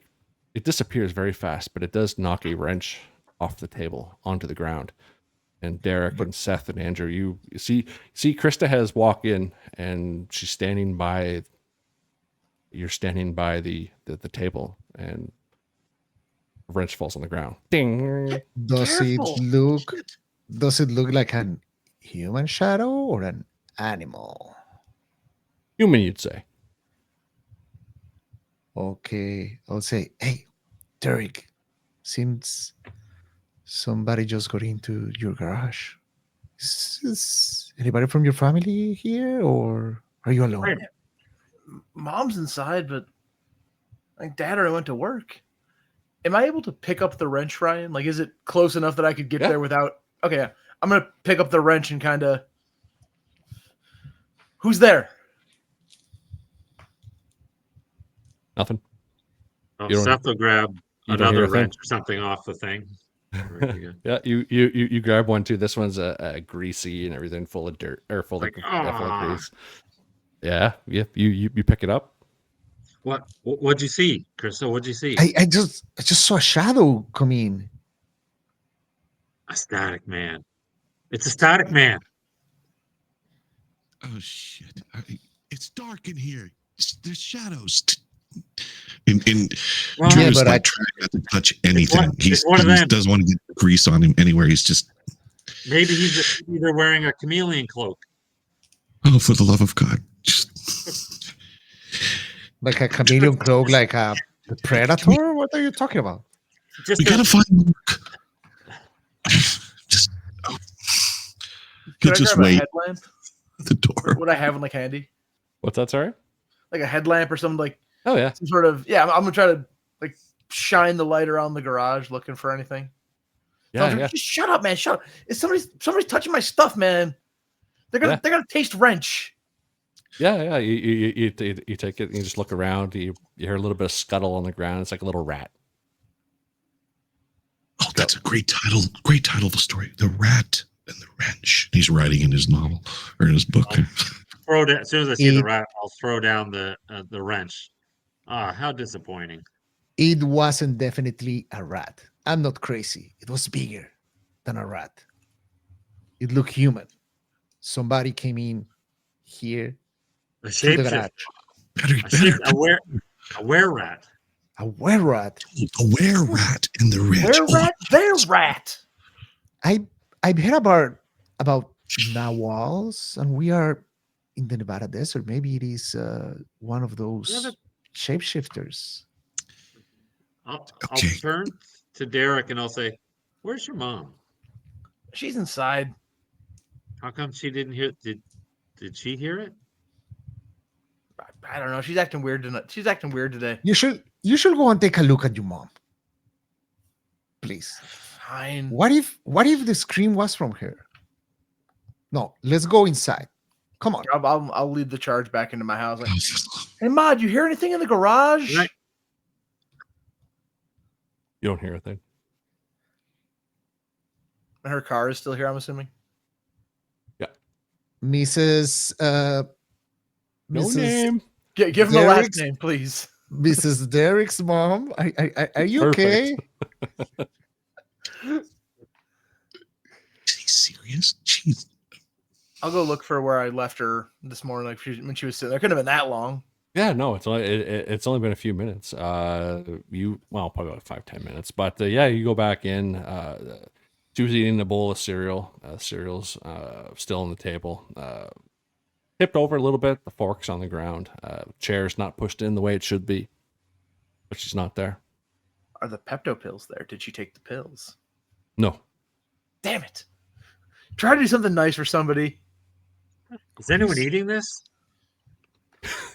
it disappears very fast, but it does knock a wrench off the table onto the ground. And Derek and Seth and Andrew, you see Krista has walked in and she's standing by. You're standing by the table, and a wrench falls on the ground. Ding. Does Careful. it look like an human shadow or an animal? Human, you'd say. Okay, I'll say, hey, Derek, seems somebody just got into your garage. Is anybody from your family here, or are you alone? Right. Mom's inside, but like Dad or I went to work. Am I able to pick up the wrench, Ryan? Like, is it close enough that I could get Yeah. there without? Okay, yeah. I'm gonna pick up the wrench and kind of. Who's there? Nothing. Oh, You don't- Seth will grab you don't hear another a thing? wrench or something off the thing. Very good. Yeah, you grab one too. This one's a greasy and everything, full of dirt or full Like, of full of "Ah." grease. Yeah, you pick it up. What'd you see, Crystal? What'd you see? I just saw a shadow come in. A static man. It's a static man. Oh shit! It's dark in here. There's shadows. And Well, Drew yeah, is but like trying not to touch anything. it's one of He them. doesn't want to get grease on him anywhere. He's just, Maybe he's either wearing a chameleon cloak. oh, for the love of God! Just, Like a chameleon cloak, like a predator? What are you talking about? Just we a- gotta find Luke. Just, oh. He'll Could I just grab a wait headlamp? at the door. Would I have one like handy? What's that? Sorry. Like a headlamp or something like Oh yeah. some sort of I'm gonna try to like shine the light around the garage looking for anything. Yeah, Like, yeah. just shut up, man. Shut up. It's somebody's touching my stuff, man. They're gonna taste wrench. Yeah. You take it and you just look around. You hear a little bit of scuttle on the ground. It's like a little rat. Oh, that's a great title. Great title of the story. The Rat and the Wrench. He's writing in his novel or in his book. throw down, as soon as I see the It- rat, I'll throw down the wrench. Ah, how disappointing. It wasn't definitely a rat. I'm not crazy. It was bigger than a rat. It looked human. Somebody came in here A to the shapeshift. garage. Better. A were rat. A were rat. The Were-Rat and the Wrench. Where rat? There rat. I've heard about nawals, and we are in the Nevada desert. Maybe it is one of those Yeah, shapeshifters. I'll Okay. turn to Derek and I'll say, "Where's your mom? She's inside. How come she didn't hear? Did she hear it?" I don't know. She's acting weird tonight. She's acting weird today. You should go and take a look at your mom, please. Fine. What if the scream was from her? No, let's go inside. Come on. I'll lead the charge back into my house. Like, hey, Ma, do you hear anything in the garage? Right. You don't hear a thing. Her car is still here, I'm assuming. Mrs. No Mrs. name. Give him a last Derek's- name, please. Mrs. Derek's mom. Are you Perfect. okay? Is he serious? Jeez. I'll go look for where I left her this morning, like when she was sitting there. Couldn't have been that long. Yeah, no, it's only been a few minutes. Probably about 5-10 minutes. But yeah, you go back in. She was eating a bowl of cereal. Cereal's still on the table. Tipped over a little bit. The fork's on the ground. Chair's not pushed in the way it should be, but she's not there. Are the Pepto pills there? Did she take the pills? No. Damn it! Try to do something nice for somebody. Is anyone eating this?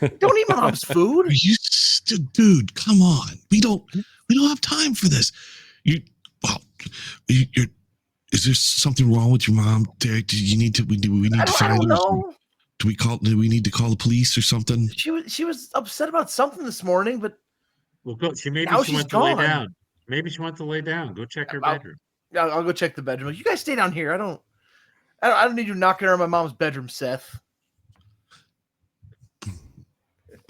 Don't eat my mom's food. Are you dude? Come on. We don't have time for this. You're. Is there something wrong with your mom, Derek? Do we need to I find don't her? know. Do we need to call the police or something? She was upset about something this morning, but Well, go, maybe Now she she's went to lay gone. down. Maybe she went to lay down. Go check her I'll- bedroom. I'll go check the bedroom. You guys stay down here. I don't need you knocking around my mom's bedroom, Seth.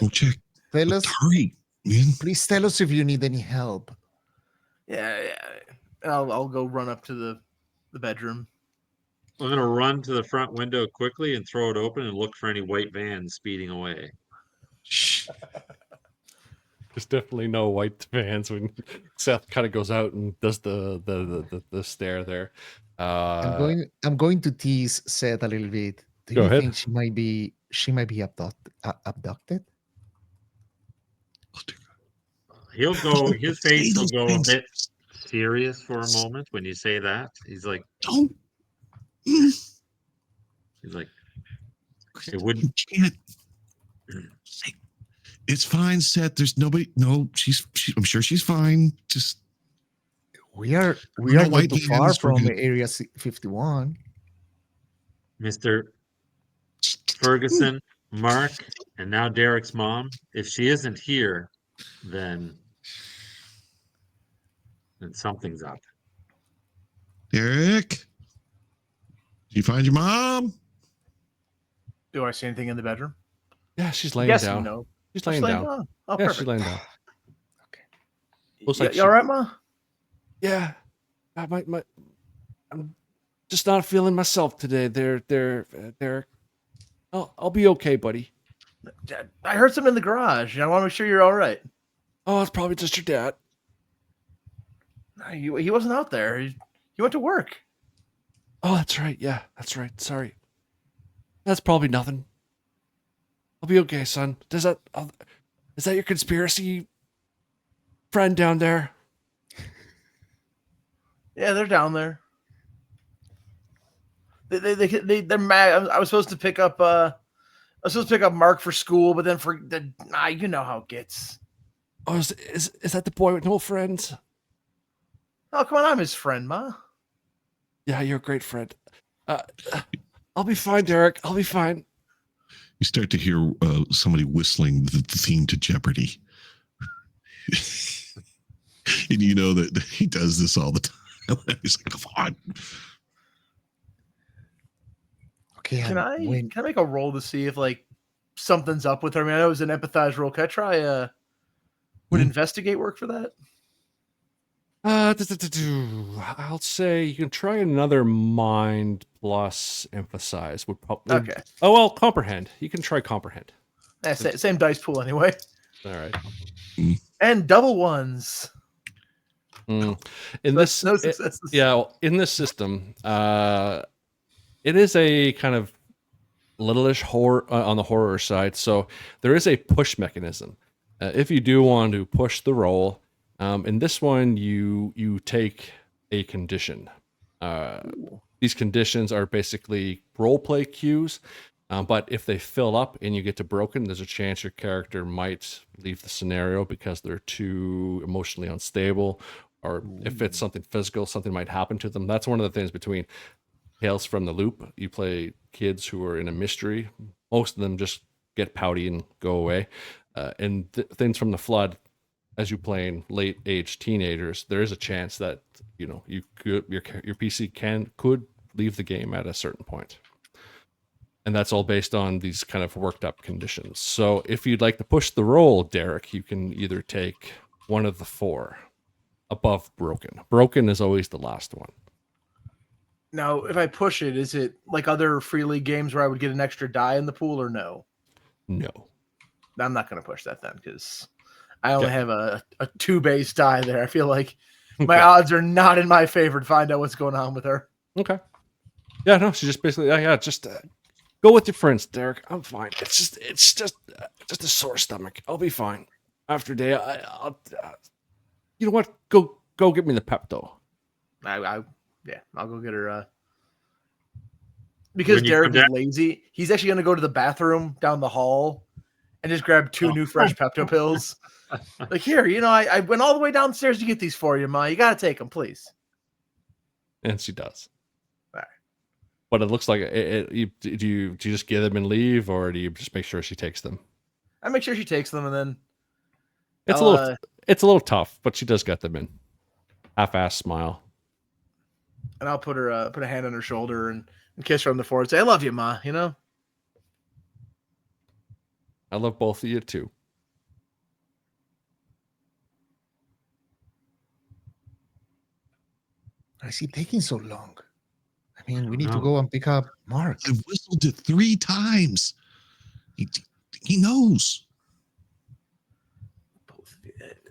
Go check. Tell us, Hurry, man. please tell us if you need any help. Yeah. And I'll go run up to the bedroom. I'm gonna run to the front window quickly and throw it open and look for any white vans speeding away. Shh. There's definitely no white vans when Seth kind of goes out and does the stare there. I'm going to tease Seth a little bit. Do Go you ahead. think she might be abducted? He'll go. His face will those go a things. bit serious for a moment when you say that. He's like, Don't. he's like, it wouldn't. You can't. It's fine, Seth. There's nobody. No, I'm sure she's fine. Just We are no not white too far vans, we're from gonna- Area 51. Mr. Ferguson, Mark, and now Derek's mom. If she isn't here, then something's up. Derek, did you find your mom? Do I see anything in the bedroom? Yeah, she's laying Yes, down. no. She's laying down. Oh, Yeah, perfect. she's laying down. Looks You, like you all right, Ma? Yeah, I'm just not feeling myself today. Derek. I'll be okay, buddy. I heard something in the garage. I want to make sure you're all right. Oh, it's probably just your dad. No, he wasn't out there. He went to work. Oh, that's right. Yeah, that's right. Sorry. That's probably nothing. I'll be okay, son. Is that your conspiracy friend down there? Yeah, they're down there. They're mad. I was supposed to pick up Mark for school, but then you know how it gets. Oh, is that the boy with no friends? Oh, come on, I'm his friend, Ma. Yeah, you're a great friend. I'll be fine, Derek. I'll be fine. You start to hear somebody whistling the theme to Jeopardy. And you know that he does this all the time. He's like, come on. Okay, Can I when make a roll to see if like something's up with her? I mean, I know it was an empathize roll. Can I try would investigate work for that? I'll say you can try another mind plus emphasize. Okay. Oh well, comprehend. You can try comprehend. Yeah, same dice pool anyway. All right. And double ones. In That's this, no successes. in this system, it is a kind of littleish horror on the horror side. So there is a push mechanism. If you do want to push the roll, in this one you take a condition. These conditions are basically role play cues, but if they fill up and you get to broken, there's a chance your character might leave the scenario because they're too emotionally unstable, or if it's something physical, something might happen to them. That's one of the things between Tales from the Loop. You play kids who are in a mystery. Most of them just get pouty and go away. And things from the Flood, as you play in late age teenagers, there is a chance that you could your PC could leave the game at a certain point. And that's all based on these kind of worked up conditions. So if you'd like to push the roll, Derek, you can either take one of the 4 above broken. Broken is always the last one. Now, if I push it, is it like other free league games where I would get an extra die in the pool, or no? No. I'm not going to push that then because I only Okay. have a 2 base die there. I feel like my Okay. odds are not in my favor to find out what's going on with her. Okay. Yeah, no, she just basically, just go with your friends, Derek. I'm fine. It's just a sore stomach. I'll be fine. After day, I'll you know what? Go get me the Pepto. I'll go get her. Because When you Derek come is back- lazy, he's actually going to go to the bathroom down the hall and just grab 2 new fresh Pepto pills. Like, here, I went all the way downstairs to get these for you, Ma. You got to take them, please. And she does. All right. But it looks like do you just give them and leave, or do you just make sure she takes them? I make sure she takes them, and then It's a little tough, but she does get them in. Half-ass smile. and I'll put a hand on her shoulder and kiss her on the forehead. Say, "I love you, Ma." I love both of you too. Why is he taking so long? I mean, we need to know. go and pick up Mark. I whistled it 3 times. He knows.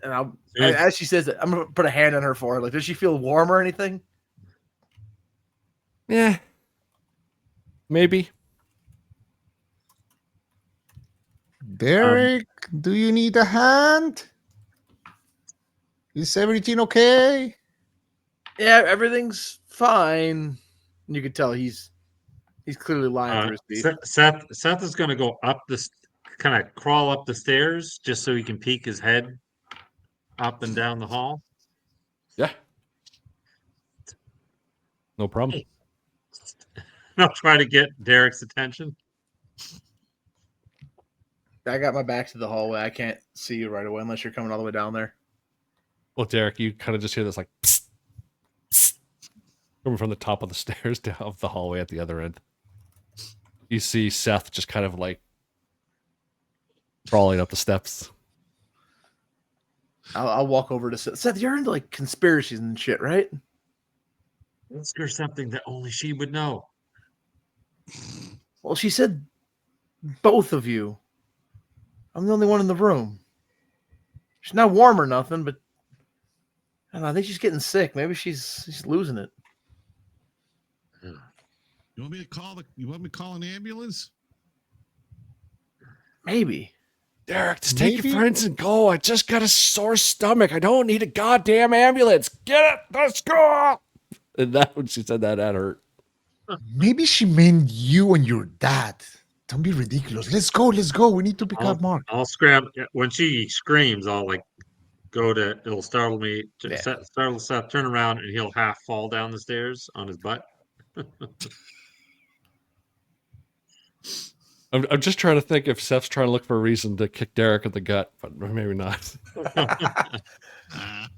And Yeah. as she says it, I'm gonna put a hand on her forehead. Like, does she feel warm or anything? Yeah. Maybe. Derek, do you need a hand? Is everything okay? Yeah, everything's fine. You can tell he's clearly lying through his teeth. Seth is going to go up this, kind of crawl up the stairs just so he can peek his head up and down the hall. Yeah. No problem. Hey. I'll try to get Derek's attention. I got my back to the hallway. I can't see you right away unless you're coming all the way down there. Well, Derek, you kind of just hear this like psst, psst, coming from the top of the stairs down of the hallway at the other end. You see Seth just kind of like crawling up the steps. I'll walk over to Seth. Seth, you're into like conspiracies and shit, right? Ask her something that only she would know. Well, she said both of you. I'm the only one in the room. She's not warm or nothing, but I don't know, I think she's getting sick. Maybe she's losing it. You want me to call an ambulance? Maybe. Derek, just take Maybe- your friends and go. I just got a sore stomach. I don't need a goddamn ambulance. Get it. Let's go. And that when she said that hurt. Maybe she meant you and your dad. Don't be ridiculous. Let's go. We need to pick up Mark. I'll scramble when she screams. I'll like go to. It'll startle me. Yeah. Startle Seth. Turn around and he'll half fall down the stairs on his butt. I'm just trying to think if Seth's trying to look for a reason to kick Derek in the gut, but maybe not.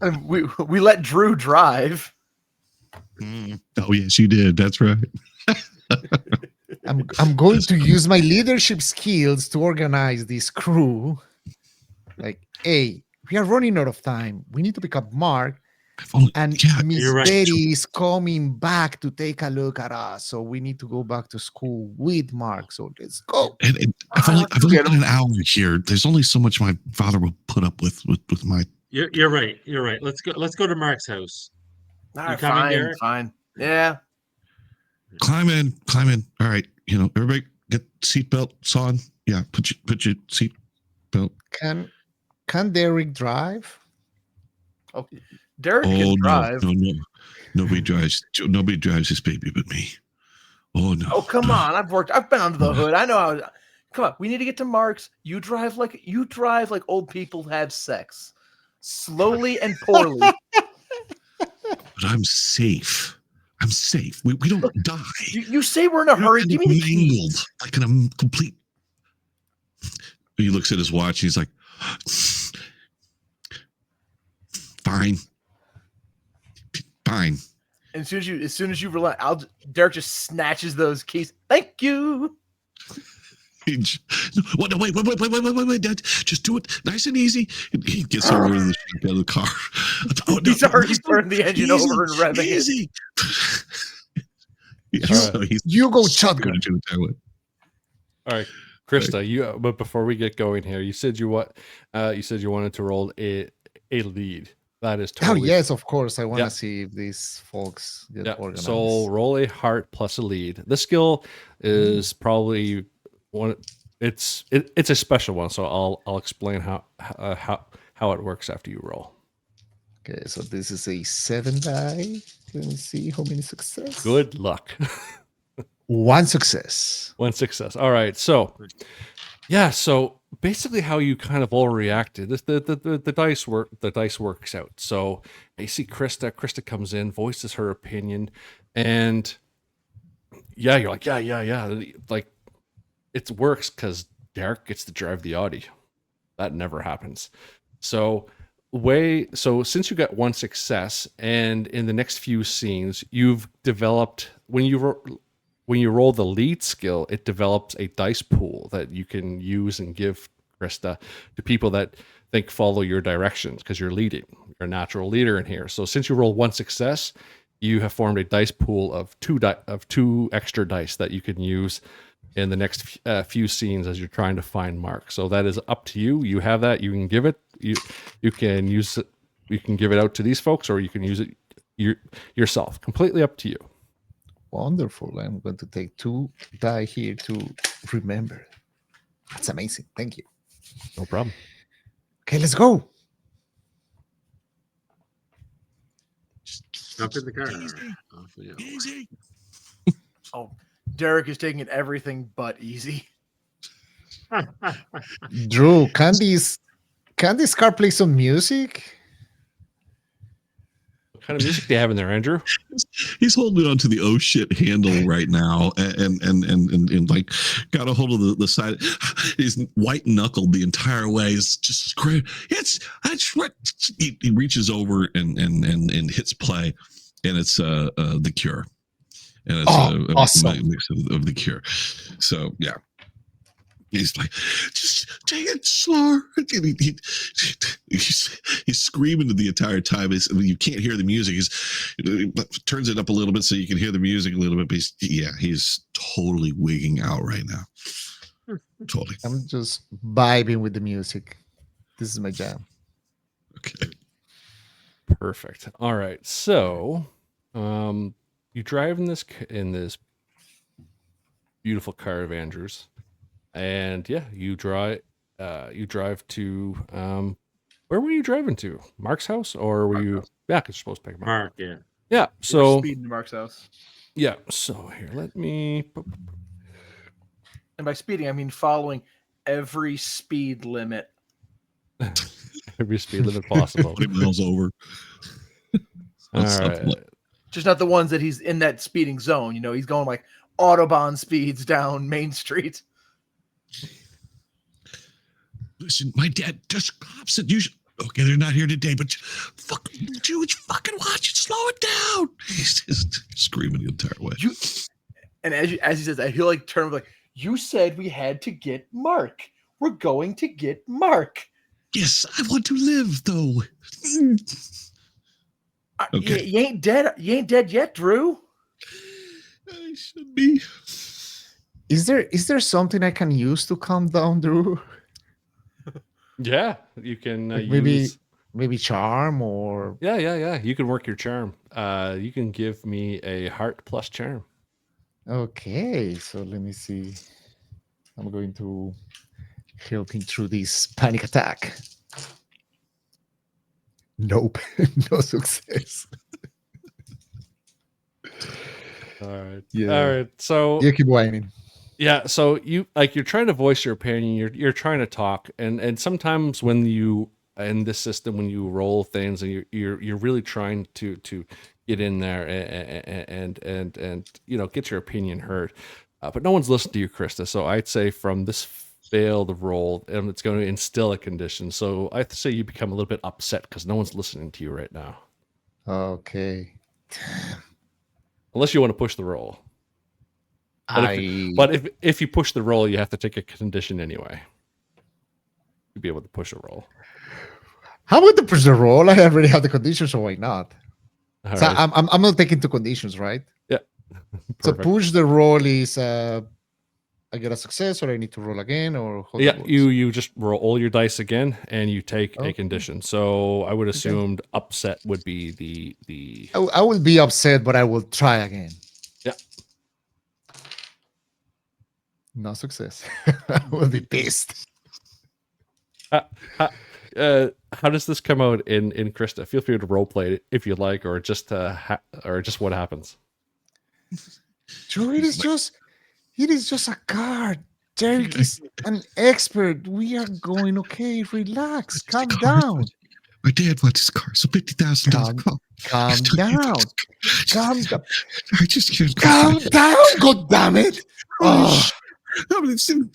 And we let Drew drive. Oh yes, you did. That's right. I'm going to use my leadership skills to organize this crew. Like, hey, we are running out of time. We need to pick up Mark. And Yeah, Miss you're right. Betty is coming back to take a look at us. So we need to go back to school with Mark. So let's go. and I've only got an hour here. There's only so much my father will put up with my. You're right. You're right. Let's go. Let's go to Mark's house. All You right, coming, fine, Derek? fine. Yeah. Climb in. All right, everybody get seatbelts on. Yeah, put your seatbelt. Can Derek drive? Oh, Derek Oh can no, drive. no, nobody drives. Nobody drives this baby but me. Oh no. Oh, come on. I've been under the hood. I know how. Come on. We need to get to Mark's. You drive like old people have sex. Slowly and poorly. But I'm safe. I'm safe. We don't die. You say we're in a hurry. Give me the keys. mangled, like in a complete. He looks at his watch. He's like, "Fine, 9. And as soon as you relent, Derek just snatches those keys. Thank you. Wait, Dad, just do it nice and easy. He gets over to the out of the car. Oh, no, He's already no, turned the engine easy, over and revving it. easy. Yeah, All so right. he's You go scared shotgun. to do it that way. All right, Krista, you. But before we get going here, you said you wanted to roll a lead. That is Oh totally yes, of course. I want to Yeah. see if these folks get Yeah. organized. So roll a heart plus a lead. This skill is probably one. It's a special one. So I'll explain how it works after you roll. Okay, so this is a 7 die. Let me see how many success. Good luck. 1 success. One success. All right. So yeah. So basically, how you kind of all reacted. The dice work. The dice works out. So you see Krista. Krista comes in, voices her opinion, and yeah, you're like, yeah. Like it works because Derek gets to drive the Audi. That never happens. So since you got one success, and in the next few scenes, you've developed when you roll the lead skill, it develops a dice pool that you can use and give Krista to people that think follow your directions because you're leading. You're a natural leader in here. So since you roll one success, you have formed a dice pool of two extra dice that you can use in the next few scenes as you're trying to find Mark. So that is up to you. You have that. You can give it. You can use it. You can give it out to these folks, or you can use it yourself. Completely up to you. Wonderful. I'm going to take 2 die here to remember. That's amazing. Thank you. No problem. Okay, let's go. Jump in the car. Easy. Off we go. Easy. Oh, Derek is taking it everything but easy. Drew, can this car play some music? What kind of music do you have in there, Andrew? He's holding on to the oh shit handle right now, and like got a hold of the side. He's white knuckled the entire way. He's just screaming. It's what he reaches over and hits play, and it's The Cure, and it's awesome. mix of The Cure. So yeah. He's like, just take it slower. He's screaming the entire time. You can't hear the music. He turns it up a little bit so you can hear the music a little bit. But he's totally wigging out right now. Totally. I'm just vibing with the music. This is my jam. Okay. Perfect. All right. So, you drive in this beautiful car of Andrew's, and yeah, you drive to where were you driving to? Mark's house, or were you? Yeah, because you're supposed to pick him up. Mark, yeah. Yeah. We're So speeding to Mark's house. yeah. So here, let me. And by speeding, I mean following every speed limit. Every speed limit possible. 20 miles over. All Something right. like- Just not the ones that he's in that speeding zone. You know, he's going like Autobahn speeds down Main Street. Listen, my dad just cops it. Okay, they're not here today, but fucking watch it. Slow it down. He's just screaming the entire way. And as he says that, he'll like turn like, you said we had to get Mark. We're going to get Mark. Yes, I want to live though. Okay. You ain't dead. You ain't dead yet, Drew. I should be. Is there something I can use to calm down, Drew? Yeah, you can Like use. maybe charm or Yeah. You can work your charm. You can give me a heart plus charm. okay. So let me see. I'm going to help him through this panic attack. Nope, no success. All right. Yeah. All right. So You keep whining. yeah. So you're trying to voice your opinion. You're trying to talk, and sometimes when you in this system when you roll things and you're really trying to get in there and get your opinion heard, but no one's listening to you, Krista. So I'd say from this failed roll, and it's going to instill a condition. So I'd say you become a little bit upset because no one's listening to you right now. Okay. Unless you want to push the roll. But if you push the roll, you have to take a condition anyway. You'd be able to push a roll. How about the push the roll? I already have the conditions, so why not? All So right. I'm not taking two conditions, right? Yeah. So Perfect. push the roll is I get a success, or I need to roll again, or how Yeah, that works? you just roll all your dice again, and you take a Okay. condition. So I would assume upset would be the I will be upset, but I will try again. Yeah. No success. I will be pissed. how does this come out in Krista? Feel free to role play it if you like, or just or just what happens. Joe, it is just a card. Derek is an expert. We are going okay. Relax. Calm down. My dad bought this car, so $50,000 car. Calm down. Calm down. I just can't. Calm down. God damn it. Oh, No, but it's even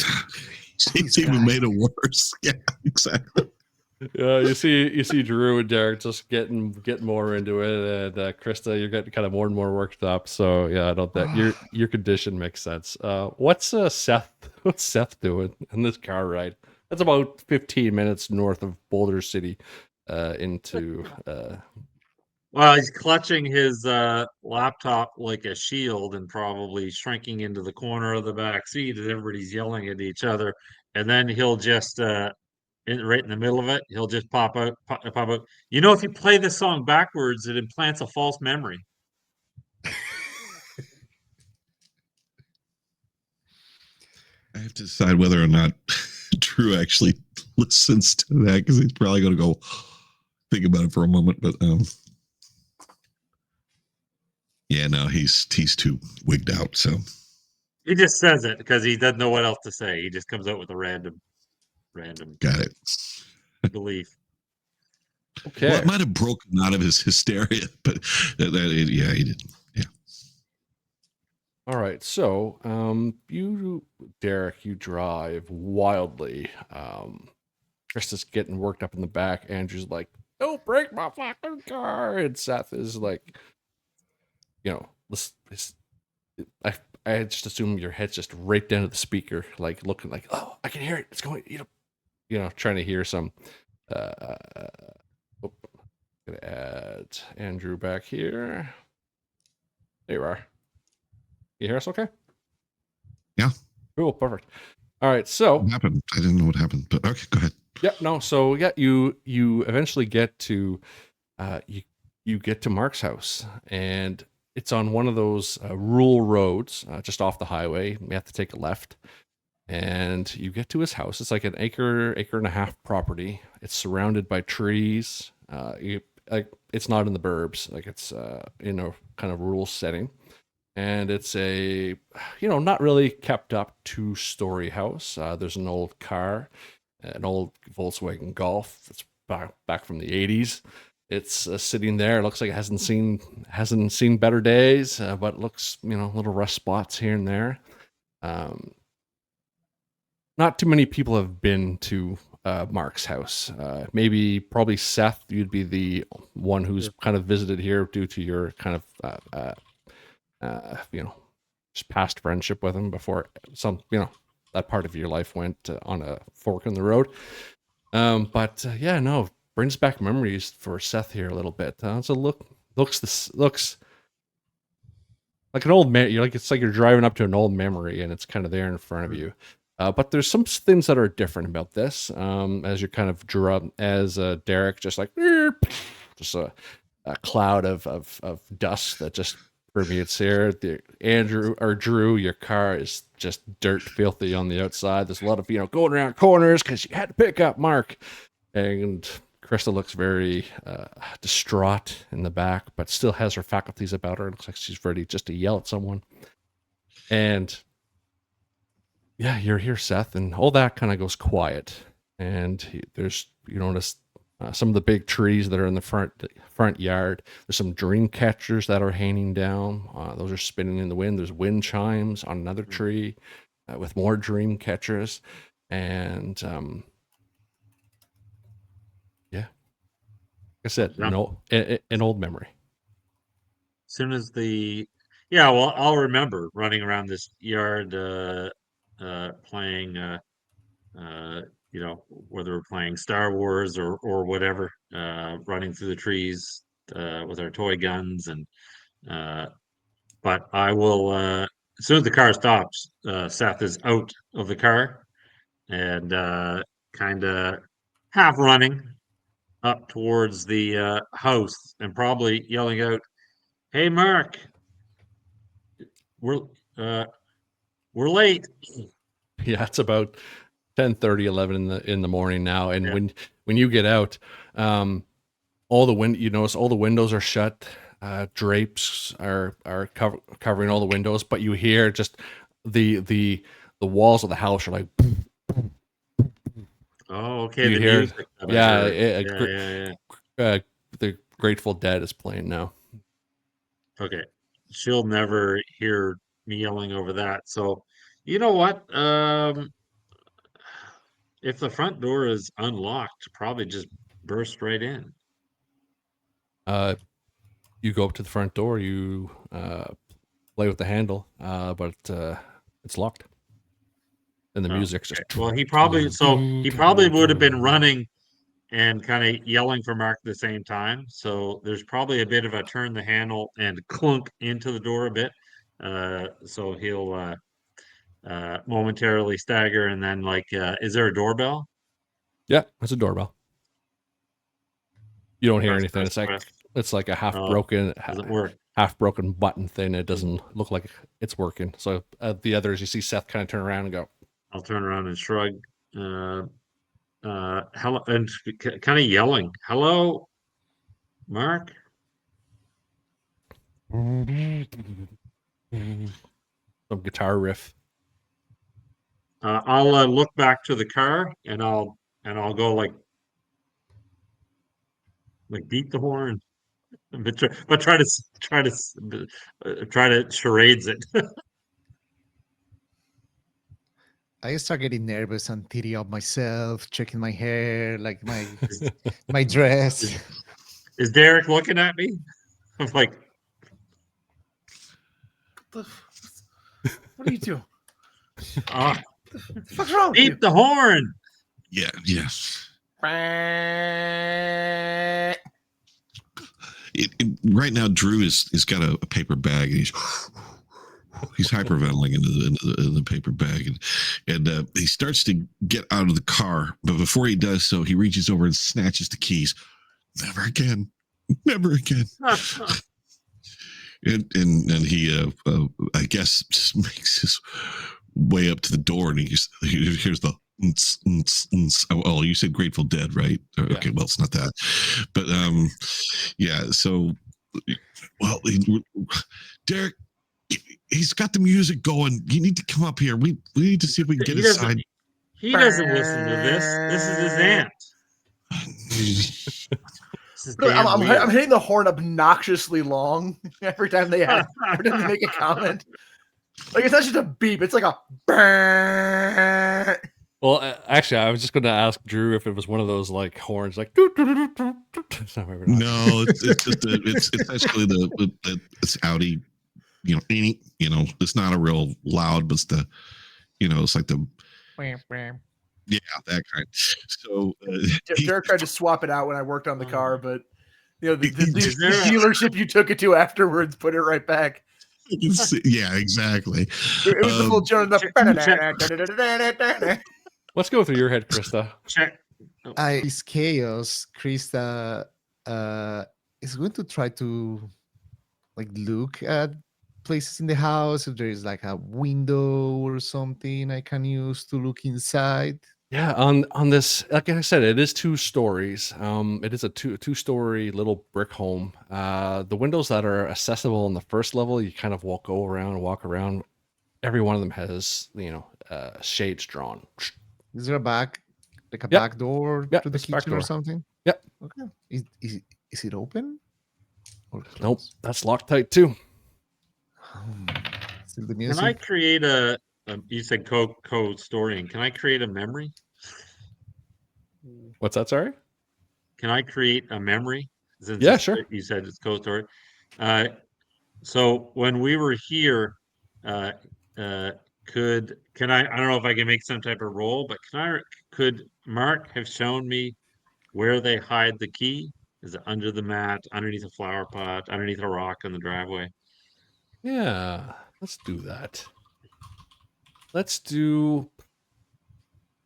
made it worse. Yeah, exactly. You see Drew and Derek just getting more into it, and Krista, you're getting kind of more and more worked up. So yeah, I don't that your condition makes sense. What's Seth doing in this car ride? That's about 15 minutes north of Boulder City, into Well, he's clutching his laptop like a shield and probably shrinking into the corner of the back seat as everybody's yelling at each other. And then he'll just right in the middle of it, he'll just pop out. You know, if you play this song backwards, it implants a false memory. I have to decide whether or not Drew actually listens to that, because he's probably going to go think about it for a moment. But yeah, no, he's too wigged out. So He just says it because he doesn't know what else to say. He just comes out with a random got it. belief. okay. Well, it might have broken out of his hysteria, but yeah, he didn't. Yeah. All right, so you, Derek, you drive wildly. Krista's getting worked up in the back. Andrew's like, "Don't break my fucking car!" And Seth is like, I just assume your head's just right down to the speaker, like looking like, "Oh, I can hear it. It's going," trying to hear some. Gonna add Andrew back here. There you are. You hear us okay? Yeah. Cool, perfect. All right, so What happened? I didn't know what happened, but okay, go ahead. yeah, no, so yeah, you eventually get to you get to Mark's house, and it's on one of those rural roads just off the highway. You have to take a left, and you get to his house. It's like an acre and a half property. It's surrounded by trees. It's not in the burbs, like it's in a kind of rural setting. And it's a, not really kept up 2-story house. There's an old car, an old Volkswagen Golf that's back from the 80s. It's sitting there. It looks like it hasn't seen better days, but it looks, little rust spots here and there. Not too many people have been to Mark's house. Probably Seth, you'd be the one who's kind of visited here due to your kind of just past friendship with him before that part of your life went on a fork in the road. But brings back memories for Seth here a little bit. So looks like an old man. It's like you're driving up to an old memory, and it's kind of there in front of you. But there's some things that are different about this. As you're kind of drew up as Derek, just like just a cloud of dust that just permeates here. Andrew or Drew, your car is just dirt filthy on the outside. There's a lot of going around corners because you had to pick up Mark. And Krista looks very distraught in the back, but still has her faculties about her. It looks like she's ready just to yell at someone. And yeah, you're here, Seth, and all that kind of goes quiet. And there's you notice some of the big trees that are in the front yard. There's some dream catchers that are hanging down. Those are spinning in the wind. There's wind chimes on another tree with more dream catchers. And like I said, Yeah. an old memory. soon as yeah, well, I'll remember running around this yard, playing, whether we're playing Star Wars or whatever, running through the trees, with our toy guns uh, but I will, as soon as the car stops, Seth is out of the car and, kind of half running up towards the house and probably yelling out, "Hey, Mark, we're uh, we're late." Yeah, it's about 10:30, 11 in the morning now. And Yeah. when you get out, all the you notice all the windows are shut. Drapes are covering all the windows, but you hear just the walls of the house are like, Oh, okay. you The hear, music that I yeah, heard. Yeah. the Grateful Dead is playing now. Okay. She'll never hear me yelling over that. So, you know what? If the front door is unlocked, probably just burst right in. You go up to the front door, you play with the handle, but it's locked, and the Oh, music's just. okay. Well, he probably would have been running and kind of yelling for Mark at the same time. So there's probably a bit of a turn the handle and clunk into the door a bit. So he'll momentarily stagger and then is there a doorbell? Yeah, it's a doorbell. You don't hear Press, anything. press, press. It's like a Oh, doesn't work. half broken button thing. It doesn't look like it's working. So the others, you see Seth kind of turn around and go, I'll turn around and shrug. Hello, and kind of yelling, "Hello, Mark." some guitar riff. I'll look back to the car and I'll go like beat the horn, but try to charades it. I start getting nervous and teary up myself, checking my hair, like Is, my dress. is Derek looking at me? I'm like, What are you doing? ah, What's wrong with you? beat the horn. Yeah, yes. Right now, Drew is got a paper bag, and he's hyperventilating into the paper bag, and he starts to get out of the car, but before he does so, he reaches over and snatches the keys. Never again, never again. And he I guess just makes his way up to the door, and he hears the oh, you said Grateful Dead, right? Okay, Yeah. well, it's not that, but yeah. So, well, Derek, he's got the music going. You need to come up here. We need to see if we can get inside. He doesn't listen to this. This is his aunt. This is damn I'm weird. hitting the horn obnoxiously long every time they make a comment. Like it's not just a beep; it's like a. Brrr. Well, actually, I was just going to ask Drew if it was one of those like horns, like. No, it's just it's actually it's Audi, it's not a real loud, but it's the, it's like the. Yeah, that kind. So Derek tried to swap it out when I worked on the car, but the Is there a- dealership you took it to afterwards put it right back. yeah, exactly. It was the full Joan. What's going through your head, Krista? Check. This chaos, Krista is going to try to like look at places in the house if there is like a window or something I can use to look inside. Yeah, on this, like I said, it is 2 stories. It is a two-story little brick home. The windows that are accessible on the first level, you kind of walk around. Every one of them has, shades drawn. Is there a back Yep. back door Yep, to the it's back kitchen or door. something? Yep. Okay. Is it open? Or Nope, closed? that's locked tight too. Still the Can I music. create you said co-storying. Can I create a memory? What's that? Sorry. Can I create a memory? Since Yeah, sure. you said it's co-story. Uh, So when we were here, uh, uh, I don't know if I can make some type of roll, but could Mark have shown me where they hide the key? Is it under the mat, underneath a flower pot, underneath a rock in the driveway? Yeah, let's do that. Let's do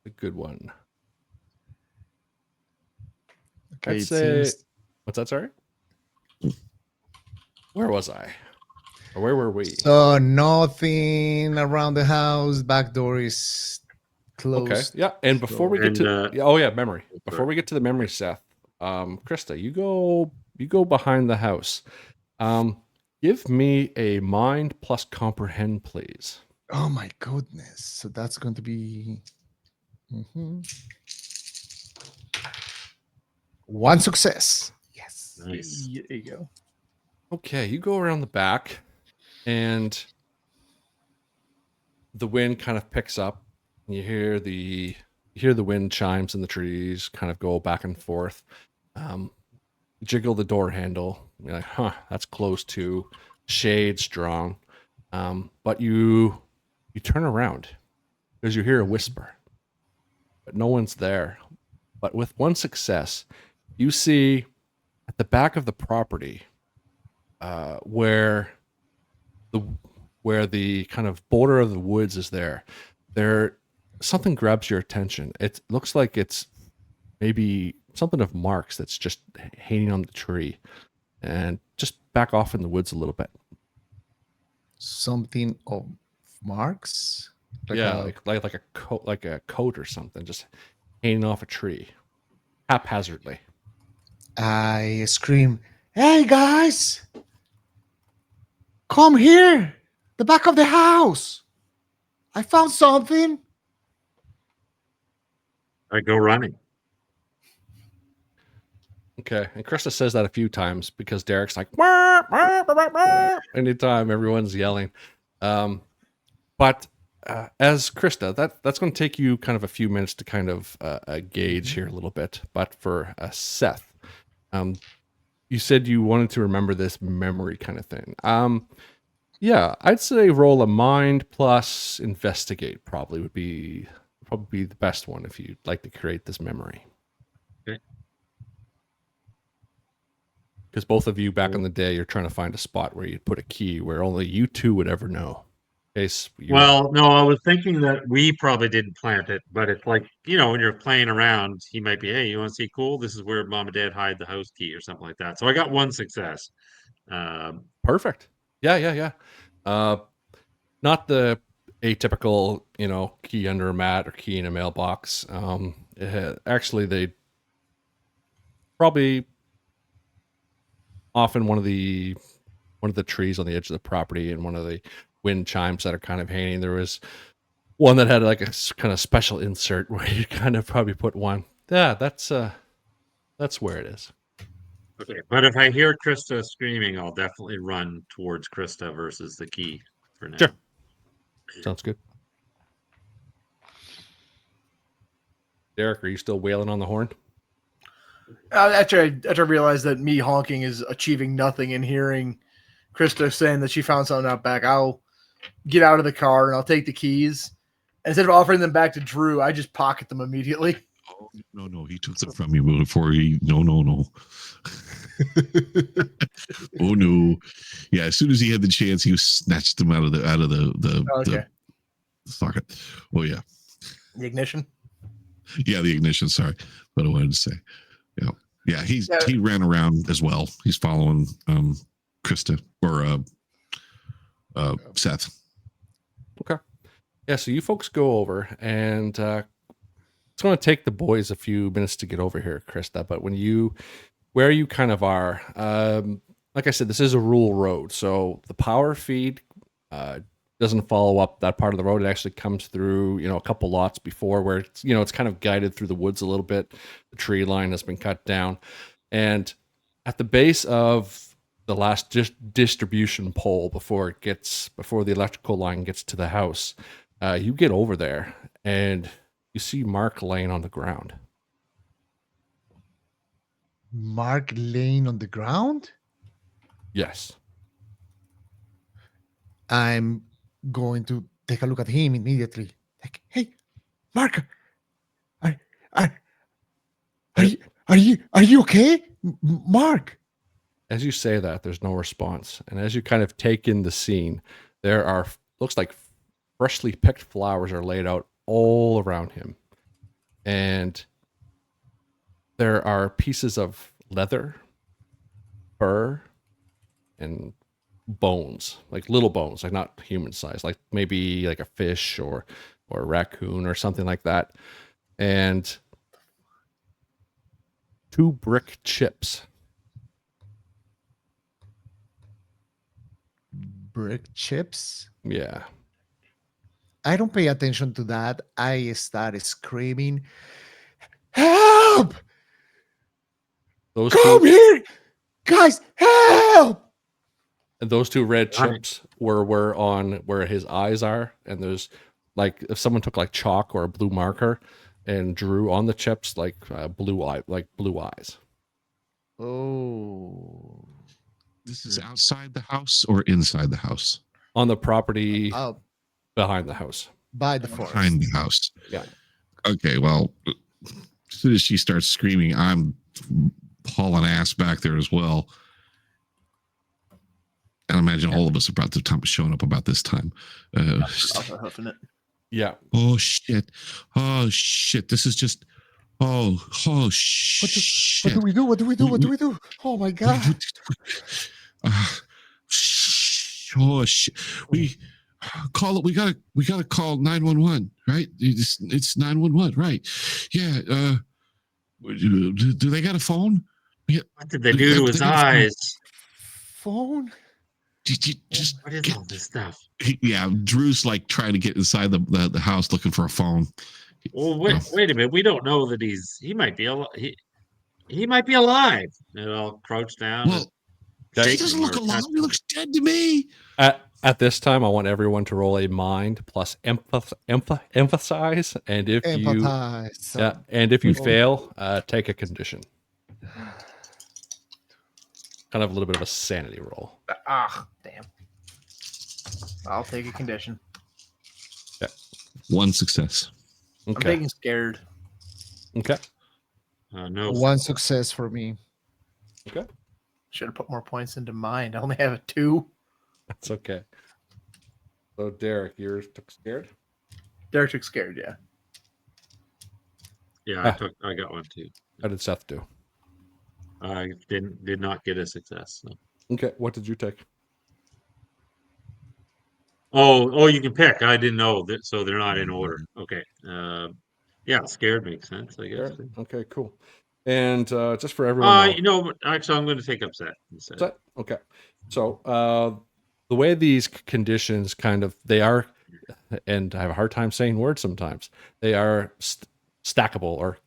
a good one. Okay, I'd it say, seems what's that? Sorry? Where was I? Or where were we? so. Nothing around the house. Back door is Okay. closed. Yeah. And before we So get And to, yeah, oh yeah, memory. Before sorry. we get to the memory, Seth, Krista, you go behind the house. Um, give me a mind plus comprehend, please. oh my goodness. So that's going to be mhm. One success. Yes. Nice. There you go. Okay, you go around the back, and the wind kind of picks up. And you hear the wind chimes in the trees, kind of go back and forth. Um, jiggle the door handle. You're like, huh, that's close to shade strong. But you turn around because you hear a whisper, but no one's there. But with one success, you see at the back of the property where the kind of border of the woods is there something grabs your attention. It looks like it's maybe something of Mark's that's just hanging on the tree, and just back off in the woods a little bit. Something of Marks. Like Yeah, a like a coat or something, just hanging off a tree, haphazardly. I scream, "Hey guys, come here! The back of the house! I found something!" I go running. Okay, and Krista says that a few times because Derek's like, "Wah, wah, wah, wah, wah," anytime everyone's yelling. But as Krista, that's going to take you kind of a few minutes to kind of gauge here a little bit. But for Seth, um, you said you wanted to remember this memory kind of thing. Yeah, I'd say roll a mind plus investigate probably be the best one if you'd like to create this memory. Okay. Because both of you back in the day, you're trying to find a spot where you'd put a key where only you two would ever know. In case you Well, no, I was thinking that we probably didn't plant it, but it's like, when you're playing around, he might be, hey, you want to see cool? This is where mom and dad hide the house key or something like that. So I got one success. Um, perfect. Yeah. Uh, not the atypical, key under a mat or key in a mailbox. Actually, they probably often one of the trees on the edge of the property and one of the wind chimes that are kind of hanging. There was one that had like a kind of special insert where you kind of probably put one. Yeah, that's where it is. okay, but if I hear Krista screaming, I'll definitely run towards Krista versus the key for now. Sure. Sounds good. Derek, are you still wailing on the horn? After I realized that me honking is achieving nothing and hearing Krista saying that she found something out back, I'll get out of the car and I'll take the keys. Instead of offering them back to Drew, I just pocket them immediately. Oh, no, he took them from you before he. No. Oh no, yeah. As soon as he had the chance, he snatched them out of the socket. Oh yeah, The ignition. yeah, the ignition. Sorry, what I wanted to say. Yeah. He ran around as well. He's following Krista or Seth. Okay. Yeah, so you folks go over, and it's going to take the boys a few minutes to get over here, Krista. But where you kind of are, like I said, this is a rural road, so the power feed doesn't follow up that part of the road. It actually comes through, a couple lots before where it's kind of guided through the woods a little bit. The tree line has been cut down, and at the base of the last distribution pole before the electrical line gets to the house, you get over there and you see Mark laying on the ground. Mark laying on the ground? Yes. I'm going to take a look at him immediately. Like, hey, Mark, are, are, are you okay? Mark? As you say that, there's no response. And as you kind of take in the scene, there are, looks like freshly picked flowers are laid out all around him. And there are pieces of leather, fur, and bones, like little bones, like not human size, like maybe like a fish or a raccoon or something like that. And 2 brick chips. Brick chips? Yeah. I don't pay attention to that. I start screaming, help! Those Come two, here! Guys, help! and those 2 red Right. chips were on where his eyes are. And there's like, if someone took like chalk or a blue marker and drew on the chips like blue eyes. Oh. This is outside the house or inside the house? On the property Oh, behind the house. by the forest. Behind the house. Yeah. Okay, well, as soon as she starts screaming, I'm hauling ass back there as well. And I imagine all of us about the time showing up about this time. Also hoofing it. Yeah. Oh shit! Oh shit! This is just. Oh shit! What do we do? What do we do? What do we do? Oh my god. Uh, oh shit! We call it. We gotta call 911. Right? It's 911. Right? Yeah. Do they got a phone? Yeah. What did they do to his eyes? Phone? Just What is get, all this stuff? yeah. Drew's like trying to get inside the house looking for a phone. Well, wait a minute. We don't know that he might be he might be alive. And I'll crouch down. Well, That- he shake doesn't him look or alive. touch He him. looks dead to me. At this time, I want everyone to roll a mind plus emphasize, and if you Empathize. yeah, and if you Oh. fail, take a condition. Kind of a little bit of a sanity roll. Ah, damn. I'll take a condition. One success. I'm Okay. taking scared. Okay. No. One success for me. Okay. Should have put more points into mine. I only have a 2. That's okay. So Derek, yours took scared. Derek took scared, yeah. Yeah, I got one too. How did Seth do? I did not get a success. So. Okay. What did you take? Oh, you can pick. I didn't know that, so they're not in order. Okay. Yeah, scared makes sense, I guess. Scared? Okay. Cool. And just for everyone, Actually, I'm going to take upset instead. Set? Okay. So the way these conditions kind of they are, and I have a hard time saying words sometimes. They are stackable or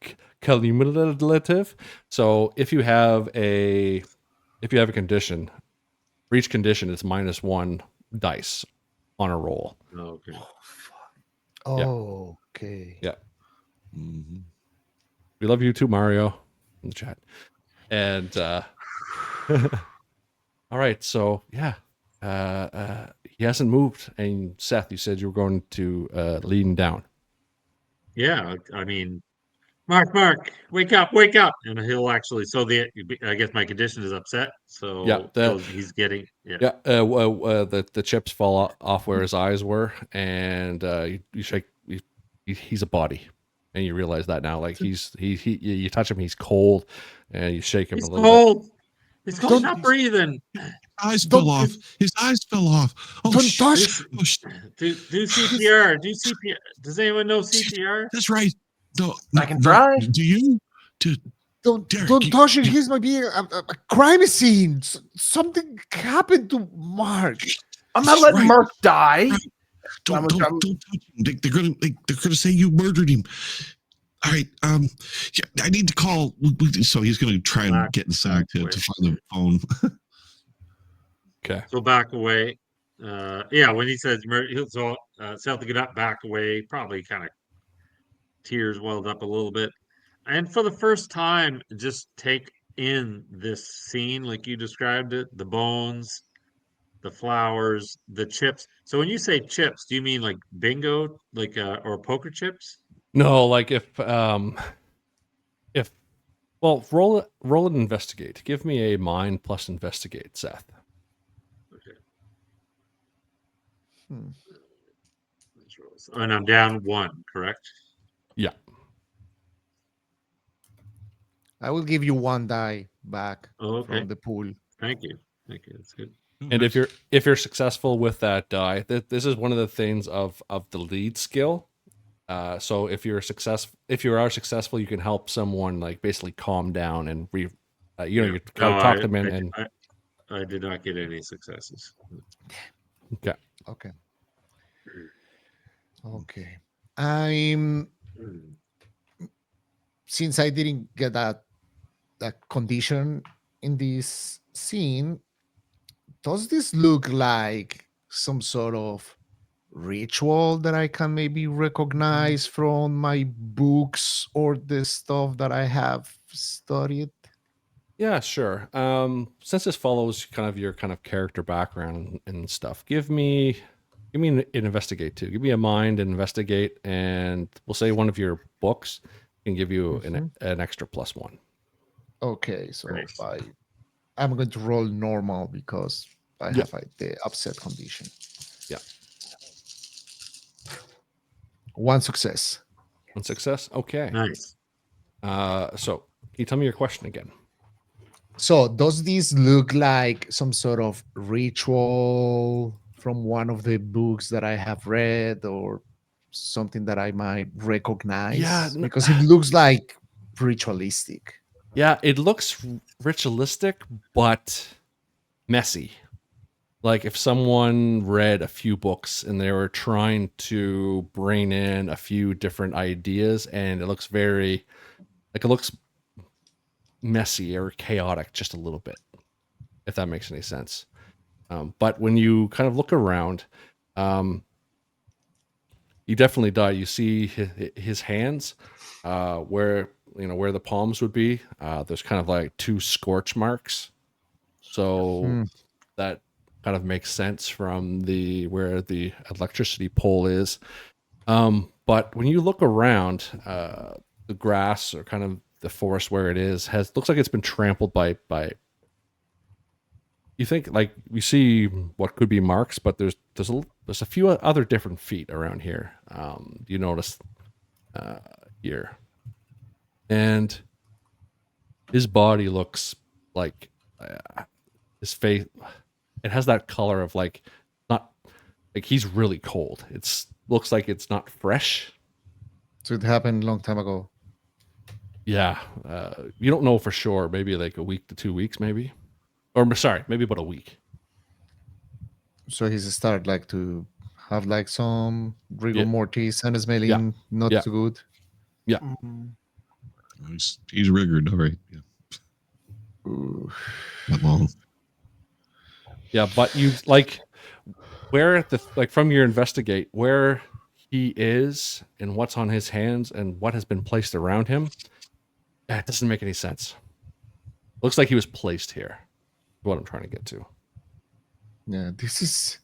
cumulative. So if you have a condition, for each condition, it's -1 dice on a roll. Oh, okay. Okay. Yeah. Mhm. We love you too, Mario, in the chat. And all right, so yeah, he hasn't moved. And Seth, you said you were going to lead him down. Yeah, I mean, Mark, wake up! And he'll actually. So I guess my condition is upset. So Yeah, he's getting. Yeah. Yeah, the chips fall off where his eyes were, and you shake. He's a body, and you realize that now. Like you touch him, he's cold, and you shake him He's a little bit. cold. He's cold. Not breathing. Eyes fell off. His eyes fell off. Oh, Don't shit. touch. Oh, shit. Do CPR. Do CPR. Does anyone know CPR? That's right. No, I can try. Do you? Don't Derek, touch it. Here's might be a crime scene. Something happened to Mark. I'm not letting Right. Mark die. Don't I'm- touch him. They're gonna say you murdered him. All right. Yeah, I need to call. So he's gonna try and get inside to find the phone. Okay. So back away. Yeah, when he says he'll Seth to get up, back away, probably kind of tears welled up a little bit. And for the first time, just take in this scene like you described it, the bones, the flowers, the chips. So when you say chips, do you mean like bingo, like or poker chips? No, like if well, roll and investigate. Give me a mind plus investigate, Seth. Okay. Hmm. And I'm down 1, correct? Yeah. I will give you one die back Oh, okay. from the pool. Thank you. Thank you. That's good. Oh, And nice. if you're successful with that die, this is one of the things of the lead skill. So if you are successful, you can help someone like basically calm down and Yeah. you No, talk them in and I did not get any successes. okay. Okay. Okay. I'm Mm. since I didn't get that condition in this scene, does this look like some sort of ritual that I can maybe recognize from my books or the stuff that I have studied? Yeah, sure. Since this follows kind of your kind of character background and stuff, give me an investigate too. Give me a mind and investigate, and we'll say one of your books can give you Mhm. an extra +1. Okay, so Nice. I'm going to roll normal because I Yeah. have the upset condition. Yeah. One success. One success. Okay. Nice. So can you tell me your question again? So, does this look like some sort of ritual from one of the books that I have read or something that I might Yeah, recognize? Because it looks like ritualistic. yeah, it looks ritualistic, but messy. Like if someone read a few books and they were trying to bring in a few different ideas, and it looks it looks messy or chaotic just a little bit, if that makes any sense. But when you kind of look around, um, you definitely die. You see his hands, where where the palms would be. There's kind of like 2 scorch marks. So Hmm. that kind of makes sense from the where the electricity pole is. But when you look around, the grass or kind of the forest where it is looks like it's been trampled by. You think like we see what could be marks, but there's a few other different feet around here. You notice here, and his body looks like his face. It has that color of like not like he's really cold. It's looks like it's not fresh. So it happened a long time ago. Yeah, you don't know for sure. Maybe like a week to 2 weeks, maybe, or sorry, maybe about a week. So he's started like to have like some rigor Yeah, mortis and yeah, smelling not yeah, too good. yeah, Mm. He's rigored. All right. Yeah. Ooh. Not long. yeah. But you like where the like from your investigate where he is and what's on his hands and what has been placed around him. It doesn't make any sense. Looks like he was placed here. What I'm trying to get to. Yeah, this is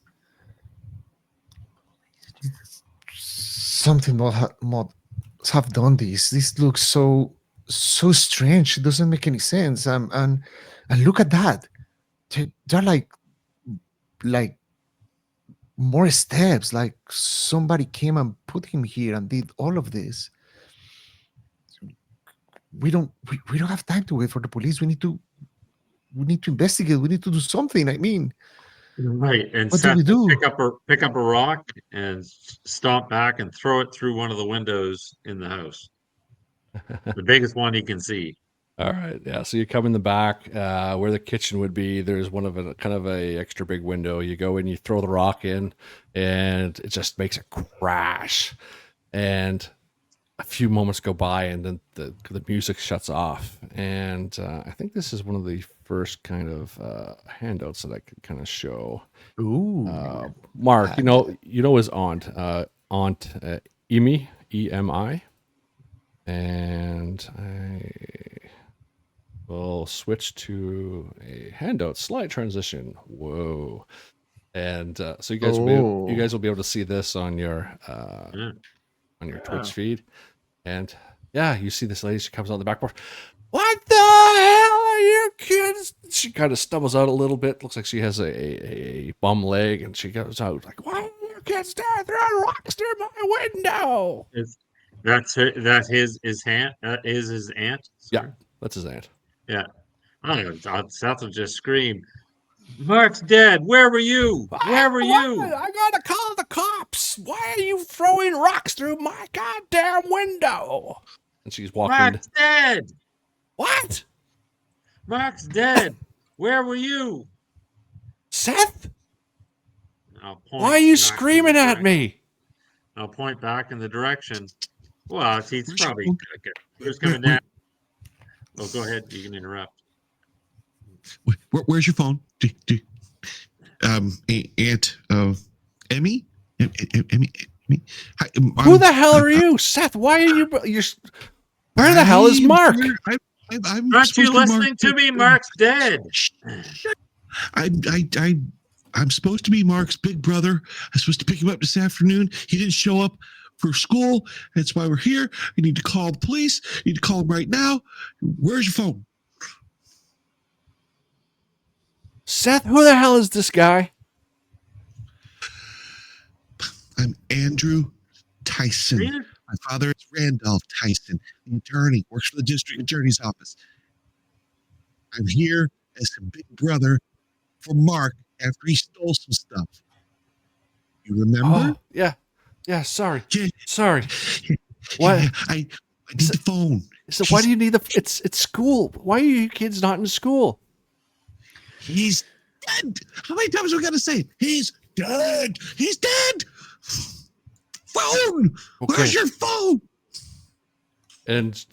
something not have done this. This looks so strange. It doesn't make any sense. And look at that. They're like more steps. Like somebody came and put him here and did all of this. We don't have time to wait for the police. We need to investigate. We need to do something. I mean, Right. And what do Seth we will do? pick up a rock and stomp back and throw it through one of the windows in the house. The biggest one he can see. All right, yeah. So you come in the back where the kitchen would be. There's one of a kind of a extra big window. You go in, you throw the rock in, and it just makes a crash. And a few moments go by, and then the music shuts off. And I think this is one of the first kind of handouts that I could kind of show. Ooh. Mark, And you know his aunt Emi, EMI, and I will switch to a handout slide transition. Whoa. And so you Oh. guys will be able to see this on your Yeah. Twitch feed. And yeah, you see this lady. She comes on the back porch. What the hell are you kids? She kind of stumbles out a little bit. Looks like she has a bum leg, and she goes out like, "Why are you kids there throwing rocks through my window?" That's her. That his aunt. Is his aunt. Yeah, Sorry. that's his aunt. Yeah. Oh, Seth will just scream, "Mark's dead. Where were you? Where were you?" I gotta call the cops. Why are you throwing rocks through my goddamn window? And she's walking. Mark's dead. What? Mark's dead. Where were you? Seth? I'll point Why are you back in the screaming at direction. me? I'll point back in the direction. Well, he's Where's your probably phone? okay. Who's Where- coming down? Oh, go ahead. You can interrupt. Where's your phone? Aunt Emmy? Emmy? Hi, Who the hell are you, Seth? Why are you? Where the hell is Mark? I'm Aren't supposed you to be Mark's listening to big me? brother. Mark's dead. I'm supposed to be Mark's big brother. I'm supposed to pick him up this afternoon. He didn't show up for school. That's why we're here. You need to call the police. You need to call him right now. Where's your phone? Seth, who the hell is this guy? I'm Andrew Tyson. Really? My father is Randolph Tyson, the attorney, works for the district attorney's office. I'm here as a big brother for Mark after he stole some stuff. You remember? Oh, yeah. Sorry. Yeah. Sorry. What? Yeah, I need the phone. So why do you need the? It's school. Why are you kids not in school? He's dead. How many times are we got to say it? He's dead. He's dead. Phone. Okay. Where's your phone? And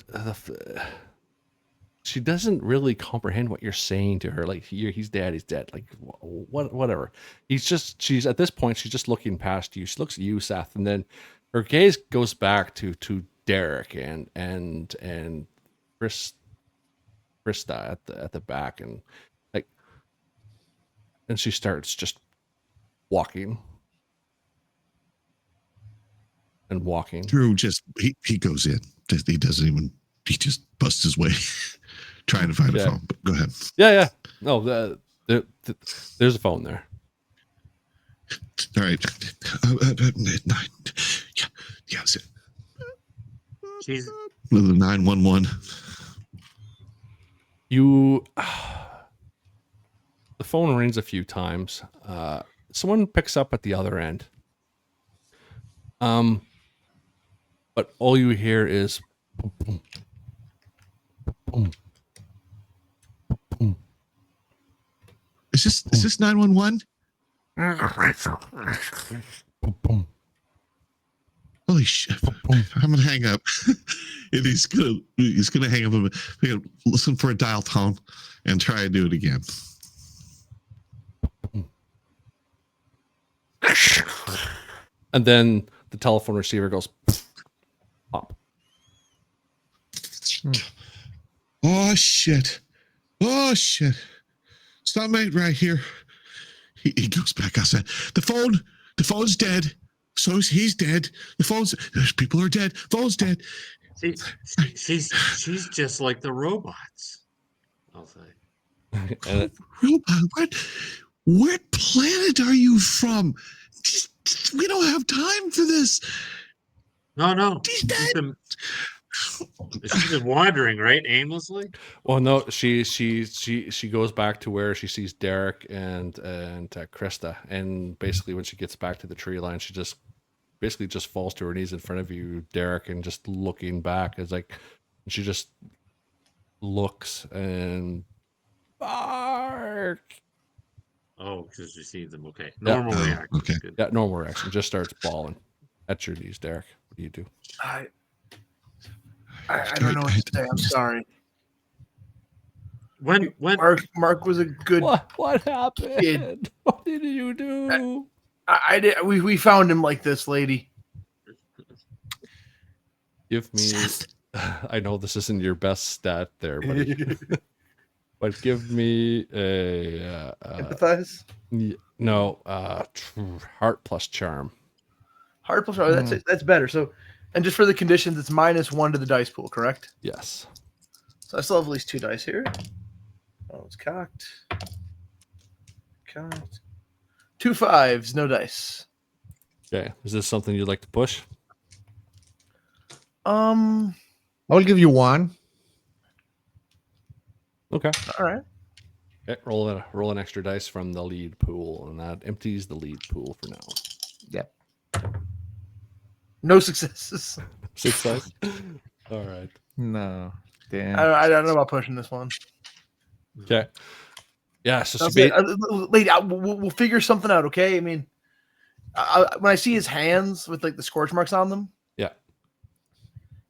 she doesn't really comprehend what you're saying to her. Like, he's dead. He's dead. Like, whatever. She's at this point. She's just looking past you. She looks at you, Seth, and then her gaze goes back to Derek and Krista at the back, and like, and she starts just walking and walking. Drew just he goes in. He doesn't even. He just busts his way trying to find a phone. But go ahead. Yeah. No, there's a phone there. All right. Yeah. She's The 911. You, the phone rings a few times. Someone picks up at the other end. But all you hear is boom, boom, boom, boom. Is this 911? Boom, boom. Holy shit! I'm gonna hang up. And he's gonna hang up. He's gonna listen for a dial tone and try and do it again. And then the telephone receiver goes pop. Oh shit! Oh shit! Something ain't right here. He goes back outside. The phone's dead. So he's dead. People are dead. Phone's dead. she's just like the robots. I'll say. And Robot, what planet are you from? We don't have time for this. No. He's dead. She's been wandering, right, aimlessly. well, no, she goes back to where she sees Derek and Krista, and basically when she gets back to the tree line, she just falls to her knees in front of you, Derek, and just looking back is like, she just looks and bark. Oh, because she sees them. Okay, Yeah. normal Oh, reaction. okay. Good. Yeah, normal reaction. Just starts bawling at your knees, Derek. What do you do? I don't know what to say. I'm sorry. When Mark was a good What happened? kid. What did you do? I did. We found him like this, lady. Give me. Seth. I know this isn't your best stat there, buddy. But give me a Empathize. heart plus charm. Hard plus. Oh, that's better. So, and just for the conditions, it's -1 to the dice pool, correct? Yes. So I still have at least 2 dice here. Oh, it's cocked. Cocked. 2 5s, no dice. Okay. Is this something you'd like to push? Um. I'll give you 1. Okay. All right. Okay. Roll an extra dice from the lead pool, and that empties the lead pool for now. Yep. No successes. 6 dice. All right. No. Damn. I don't know about pushing this one. Okay. Yeah. So That's she it. Lady, we'll figure something out, okay? I mean, when I see his hands with like the scorch marks on them, yeah.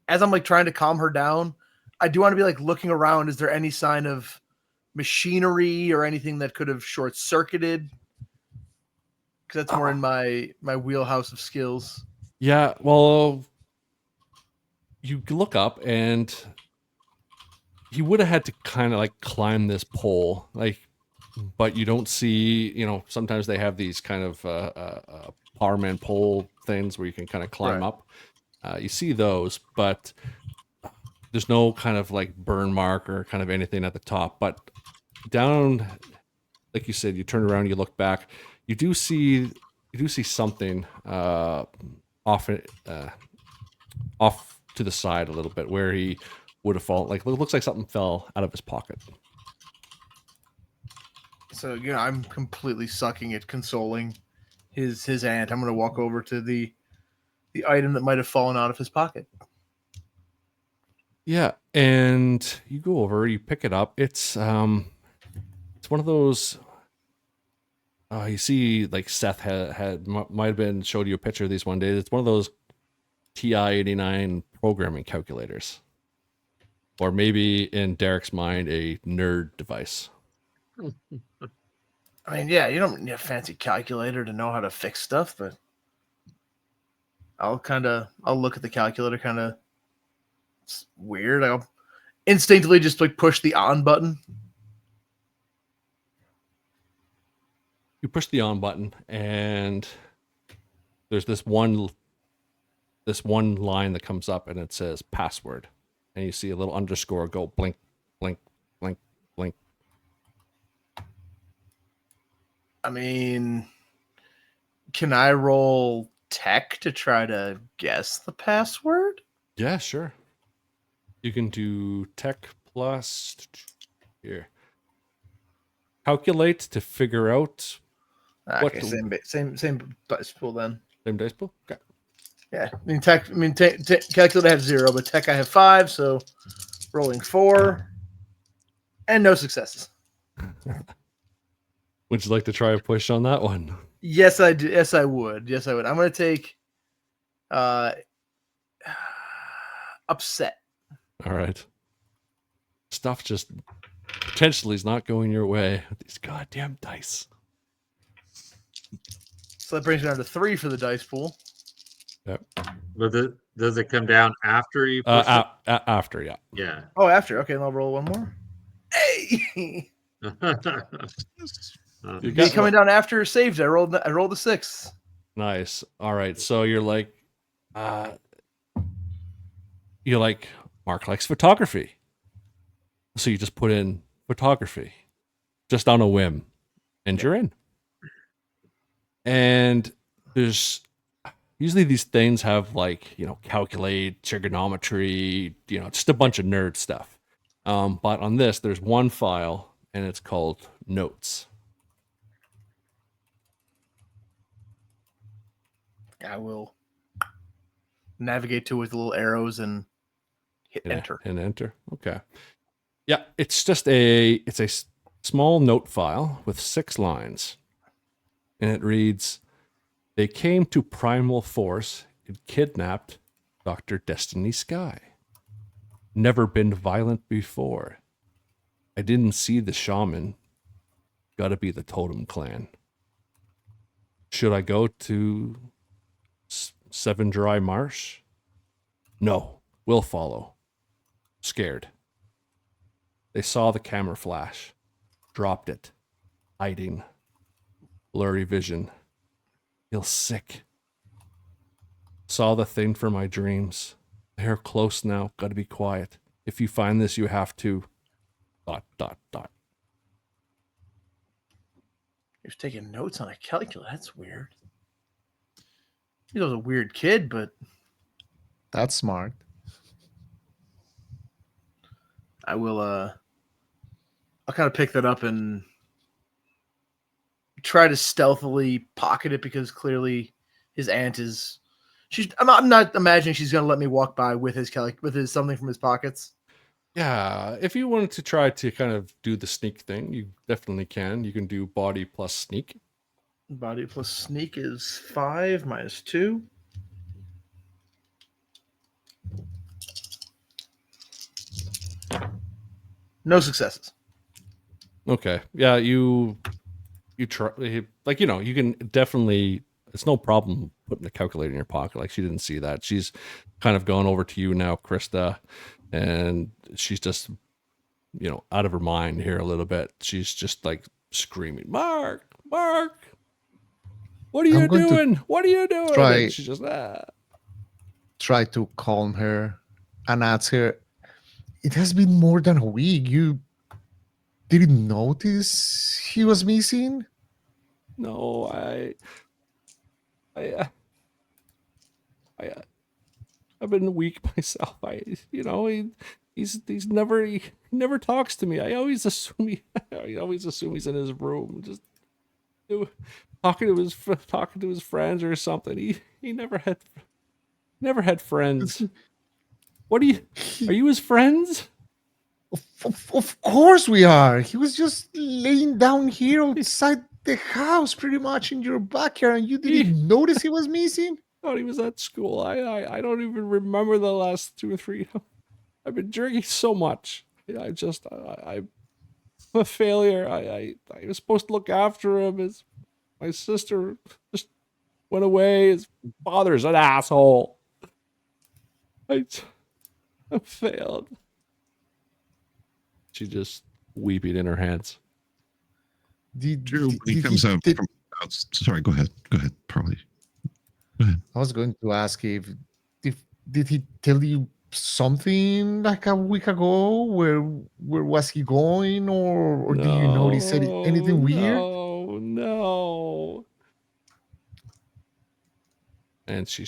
as I'm like trying to calm her down, I do want to be like looking around. Is there any sign of machinery or anything that could have short circuited? Because that's more in my wheelhouse of skills. Yeah. Well, you look up and he would have had to kind of like climb this pole, like, but you don't see, sometimes they have these kind of powerman pole things where you can kind of climb Right. up. You see those, but there's no kind of like burn mark or kind of anything at the top. But down, like you said, you turn around, you look back, you do see something off to the side a little bit where he would have fallen. Like, it looks like something fell out of his pocket. So I'm completely sucking at consoling his aunt. I'm gonna walk over to the item that might have fallen out of his pocket. Yeah, and you go over, you pick it up. It's one of those. You see, like Seth might have been showed you a picture of these one day. It's one of those TI-89 programming calculators, or maybe in Derek's mind, a nerd device. I mean, yeah, you don't need a fancy calculator to know how to fix stuff, but I'll look at the calculator kind of. It's weird. I'll instinctively just like push the on button. You push the on button, and there's this one line that comes up, and it says password, and you see a little underscore go blink, blink, blink, blink. I mean, can I roll tech to try to guess the password? Yeah, sure. You can do tech plus here. Calculate to figure out Okay, same dice pool then. same dice pool. Okay. Yeah, I mean calculate I have 0, but tech I have 5, so rolling 4 and no successes. Would you like to try a push on that one? Yes, I do. Yes, I would. I'm gonna take upset. All right. Stuff just potentially is not going your way with these goddamn dice. So that brings me down to 3 for the dice pool. Yep. But does it come down after you push it? After, yeah. Yeah. Oh, after. Okay, then I'll roll one more. Hey, You me got coming down after saved. I rolled a 6. nice. All right. So you're like, Mark likes photography. So you just put in photography just on a whim, and you're in. And there's usually these things have like, calculate, trigonometry, just a bunch of nerd stuff. But on this, there's one file, and it's called notes. I will navigate to it with little arrows and hit enter. And enter. Okay. Yeah, it's just a small note file with 6 lines. And it reads, "They came to Primal Force and kidnapped Dr. Destiny Sky. Never been violent before. I didn't see the shaman. Gotta be the Totem Clan. Should I go to Seven Dry Marsh? No, we'll follow. Scared." They saw the camera flash, dropped it, hiding, blurry vision. Feel sick. Saw the thing for my dreams. They're close now. Gotta be quiet. If you find this, you have to. ... He was taking notes on a calculator. That's weird. He was a weird kid, but That's smart. I will. I'll kind of pick that up and try to stealthily pocket it because clearly his aunt is. I'm not imagining she's gonna let me walk by with his something from his pockets. Yeah, if you wanted to try to kind of do the sneak thing, you definitely can. You can do body plus sneak. Body plus sneak is 5 minus 2. No successes. Okay. Yeah, you try, like, you know, you can definitely, it's no problem putting a calculator in your pocket. Like, she didn't see that. She's kind of gone over to you now, Krista, and she's just, you know, out of her mind here a little bit. She's just like screaming, Mark, what are you I'm going to doing? What are you doing? try- And she's just, Try to calm her and ask her, it has been more than a week. You didn't notice he was missing? No, I've been weak myself. You know, he never talks to me. I always assume he's in his room, just talking to his friends or something. He never had friends. What are you his friends? Of course we are. He was just laying down here outside the house, pretty much in your backyard, and you didn't notice he was missing? Thought he was at school. I don't even remember the last 2 or 3. I've been drinking so much. I'm a failure. I was supposed to look after him. My sister just went away. His father's an asshole. I failed. She just weeping in her hands. Drew, when he comes out from sorry, go ahead. Probably. Go ahead. I was going to ask if did he tell you something like a week ago? Where was he going, or do you notice anything weird? No. And she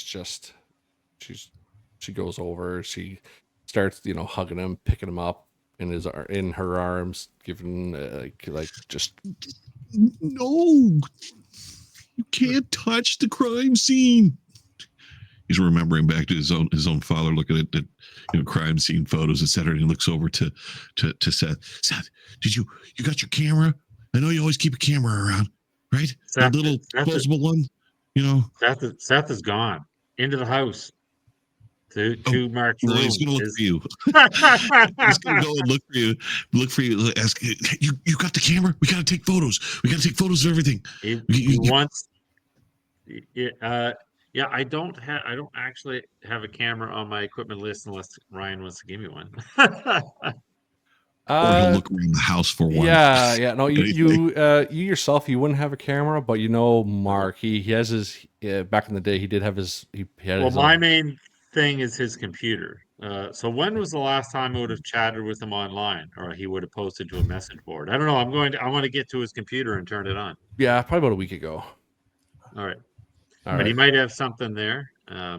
goes over. She starts, you know, hugging him, picking him up in her arms, giving like just No, you can't touch the crime scene. He's remembering back to his own father, looking at the crime scene photos, etc. And he looks over to Seth. Seth, you got your camera? I know you always keep a camera around, right? That little disposable one, you know. Seth is gone into the house to Mark's room. He's gonna look for you. He's gonna go and look for you. Ask you got the camera? We gotta take photos. We gotta take photos of everything. He wants. Yeah, I don't actually have a camera on my equipment list unless Ryan wants to give me one. Or he'll look around the house for one. Yeah. No, you yourself, you wouldn't have a camera, but you know, Mark, he has his. Back in the day, he did have his. He had well, his my own. main thing is his computer. So when was the last time I would have chatted with him online, or he would have posted to a message board? I don't know. I want to get to his computer and turn it on. Yeah, probably about a week ago. All right. All but right. he might have something there.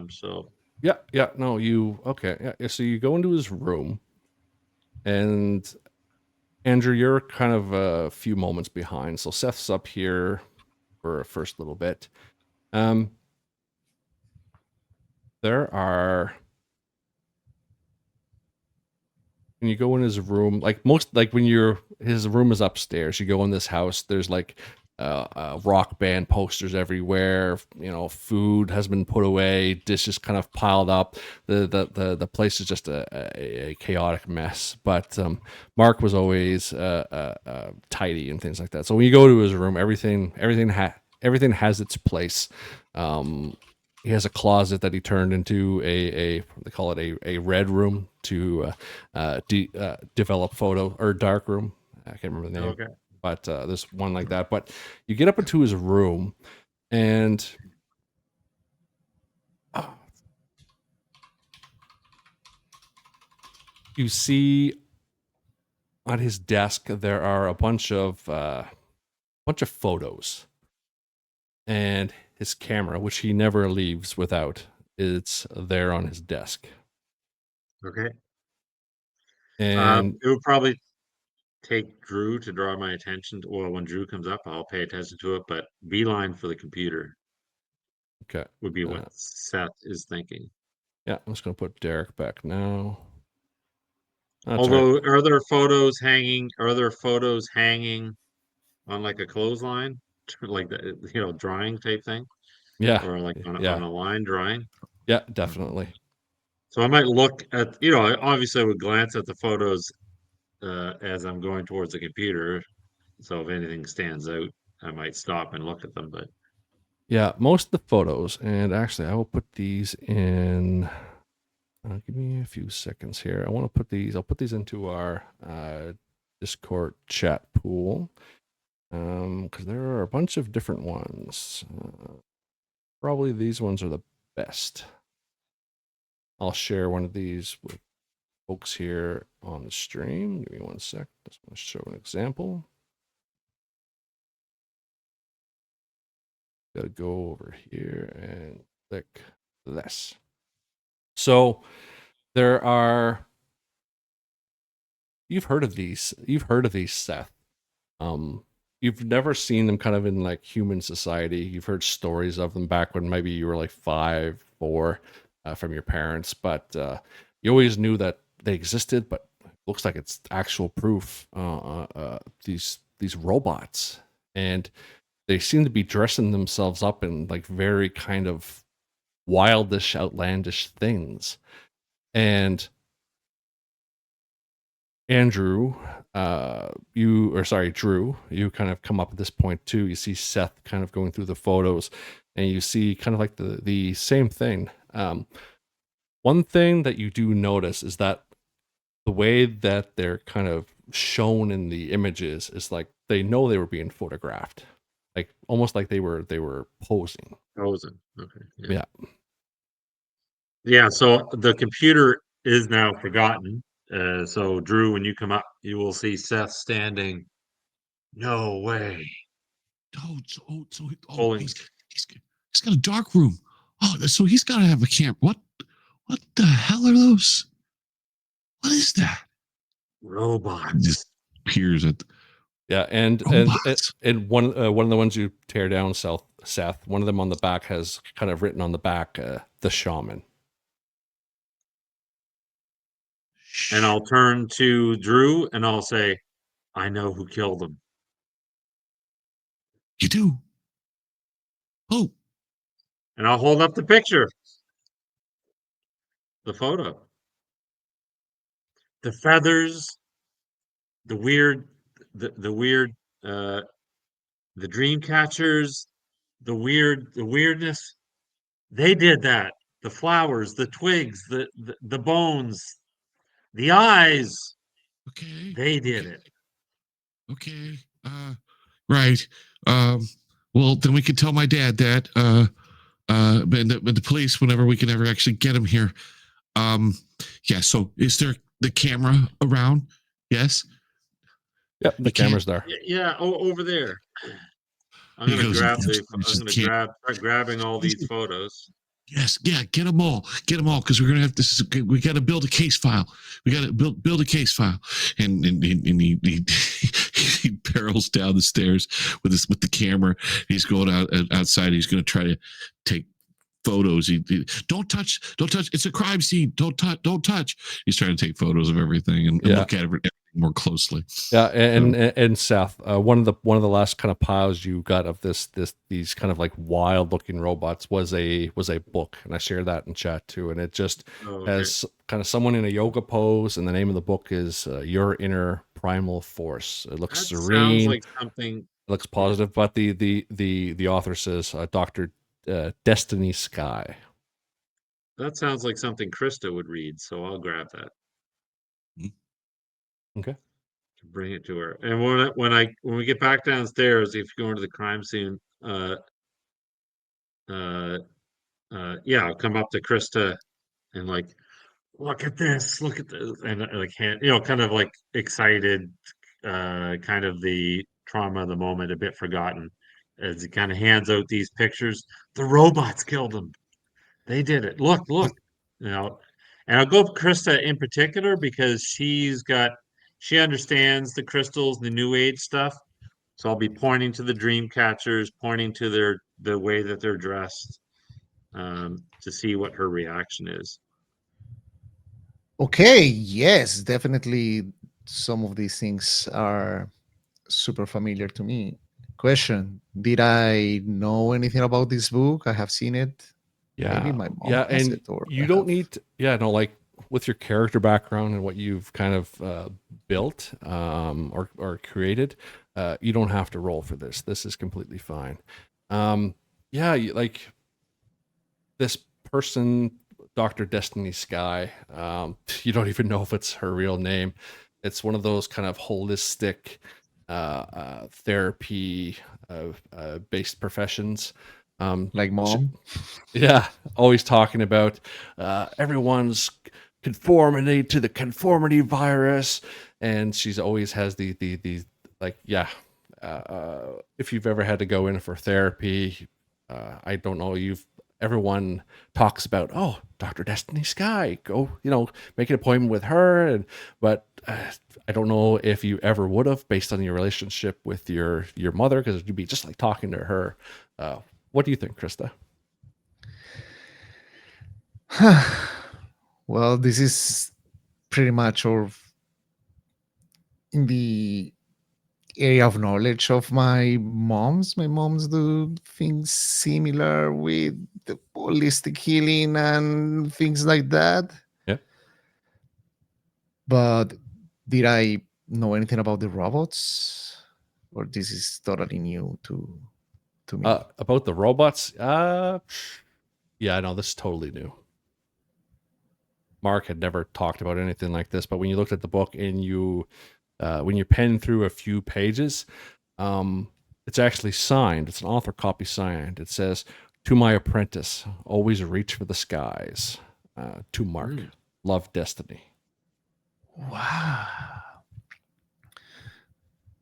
So Yeah. No, okay. Yeah. So you go into his room, and Andrew, you're kind of a few moments behind. So Seth's up here for a first little bit. There are. When you go in his room, his room is upstairs. You go in this house. There's like rock band posters everywhere. You know, food has been put away. Dishes kind of piled up. The place is just a chaotic mess. But Mark was always tidy and things like that. So when you go to his room, everything has its place. he has a closet that he turned into a they call it a red room to develop photo, or dark room. I can't remember the name, Okay. but there's one like that. But you get up into his room, and you see on his desk there are a bunch of photos, and his camera, which he never leaves without, it's there on his desk. Okay. And It would probably take Drew to draw my attention to, well, when Drew comes up, I'll pay attention to it, but beeline for the computer okay, would be what Seth is thinking. yeah, I'm just gonna put Derek back now. That's all right. Although, are there photos hanging on like a clothesline, like the, drawing type thing, Yeah, or like on yeah, a line drawing? yeah, definitely. So I might look at, obviously I would glance at the photos as I'm going towards the computer. So if anything stands out, I might stop and look at them. But Yeah, most of the photos, and actually, I will put these in. Give me a few seconds here. I want to put these. I'll put these into our Discord chat pool, because there are a bunch of different ones. Probably these ones are the best. I'll share one of these with folks here on the stream. Give me one sec. Just want to show an example. Got to go over here and click this. So there are. You've heard of these. You've heard of these, Seth. You've never seen them kind of in like human society. You've heard stories of them back when maybe you were like 5, 4 from your parents, but you always knew that they existed. But it looks like it's actual proof. These robots, and they seem to be dressing themselves up in like very kind of wildish, outlandish things. And Andrew, Drew, you kind of come up at this point too. You see Seth kind of going through the photos, and you see kind of like the same thing. One thing that you do notice is that the way that they're kind of shown in the images is like they know they were being photographed, like almost like they were posing. frozen. Okay. Yeah. Yeah. So the computer is now forgotten. So Drew, when you come up, you will see Seth standing. No way. Pulling. He's got a dark room. Oh, so he's got to have a camera. What the hell are those? What is that? Robots. Just peers at. Yeah, and one of the ones you tear down, Seth. One of them on the back has kind of written on the back, the shaman. And I'll turn to Drew and I'll say, I know who killed him. You do? Oh. And I'll hold up the picture. The photo. The feathers, the weird, the dream catchers, the weirdness. They did that. The flowers, the twigs, the bones, the eyes. Okay. They did it. Okay. Right. Well, then we can tell my dad that. But the police, whenever we can ever actually get him here. Yeah. So, is there the camera around? Yes. Yep, the camera's there. Yeah. Over there. I'm gonna start grabbing all these photos. Yes, yeah, get them all, because we're gonna have this. We got to build a case file. We got to build a case file, and he he barrels down the stairs with the camera. He's going outside. He's going to try to take photos. He don't touch. It's a crime scene. Don't touch. He's trying to take photos of everything and look at everything more closely. Yeah, and Seth, one of the last kind of piles you got of these kind of like wild looking robots was a book, and I shared that in chat too. And it just has kind of someone in a yoga pose, and the name of the book is Your Inner Primal Force. It looks serene. Sounds like something. It looks positive, but the author says Dr. Destiny Sky. That sounds like something Krista would read, so I'll grab that. Okay. Bring it to her. And when we get back downstairs, if you go into the crime scene, yeah, I'll come up to Krista and like, look at this, and like, kind of like excited, kind of the trauma of the moment, a bit forgotten, as he kind of hands out these pictures. The robots killed them. They did it. Look, and I'll go up Krista in particular because she understands the crystals, the new age stuff. So I'll be pointing to the dream catchers, pointing to the way that they're dressed, to see what her reaction is. Okay, yes, definitely some of these things are super familiar to me. Question: did I know anything about this book? I have seen it. Maybe my mom has and it, or you I don't have. need to, like with your character background and what you've kind of built or created, you don't have to roll for this. This is completely fine. Like this person, Dr. Destiny Sky, you don't even know if it's her real name. It's one of those kind of holistic therapy based professions. Like mom? Yeah, always talking about everyone's conformity to the conformity virus, and she's always has the like, yeah. If you've ever had to go in for therapy, I don't know. Everyone talks about, oh, Dr. Destiny Sky, go, make an appointment with her, but I don't know if you ever would have, based on your relationship with your mother, because it'd be just like talking to her. What do you think, Krista? Well, this is pretty much all in the area of knowledge of my mom's. My mom's do things similar with the holistic healing and things like that. Yeah. But did I know anything about the robots? Or this is totally new to me? About the robots? Yeah, no, this is totally new. Mark had never talked about anything like this, but when you looked at the book and when you pen through a few pages, it's actually signed. It's an author copy signed. It says, "To my apprentice, always reach for the skies." To Mark, love Destiny. Wow.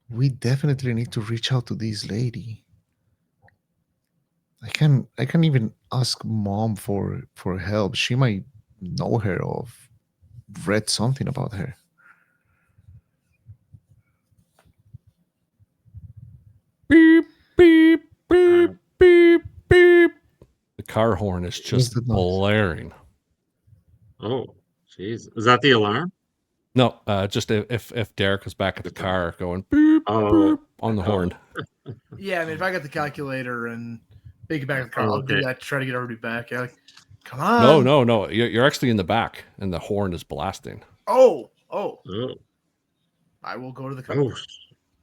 We definitely need to reach out to this lady. I can even ask mom for help. She might know her or read something about her. Beep, beep, beep, beep, beep. The car horn is What's just the noise? blaring. Oh, jeez. Is that the alarm? No, just if Derek was back at the car going beep, Oh, beep on the horn. Yeah, I mean, if I got the calculator and make it back in the car, I'll do okay. that to try to get everybody back. Yeah, like, come on. No. You're actually in the back, and the horn is blasting. Oh, Oh, I will go to the car. oh.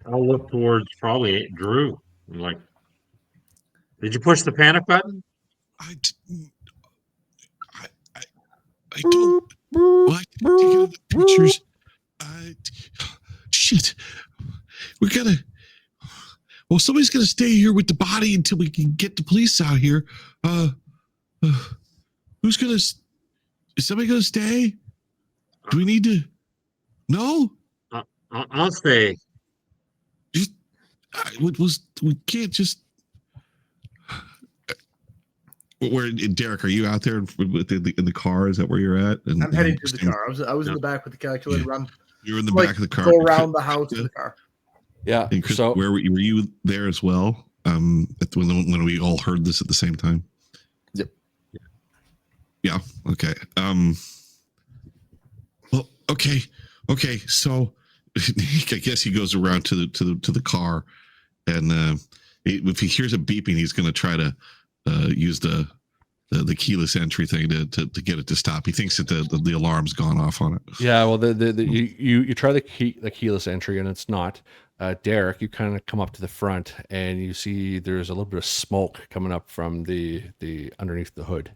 I'll look towards probably Drew. I'm like, did you push the panic button? I don't. Well, I didn't take any of the pictures. Shit. We gotta. Well, somebody's gonna stay here with the body until we can get the police out here. Who's gonna? Is somebody gonna stay? Do we need to? No. I'll stay. Just. We can't just. Where Derek? Are you out there in the car? Is that where you're at? And, I'm heading to the car. I was in the back with the calculator. Yeah. I'm You're in the like, back of the car. go around the house to the car. Yeah. And Chris, So where were you there as well? When we all heard this at the same time. Yep. Yeah. Okay. Well. Okay. So, I guess he goes around to the car, and if he hears a beeping, he's going to try to use the keyless entry thing to get it to stop. He thinks that the alarm's gone off on it. yeah, well, you try the keyless entry and it's not. Derek, you kind of come up to the front and you see there's a little bit of smoke coming up from the underneath the hood.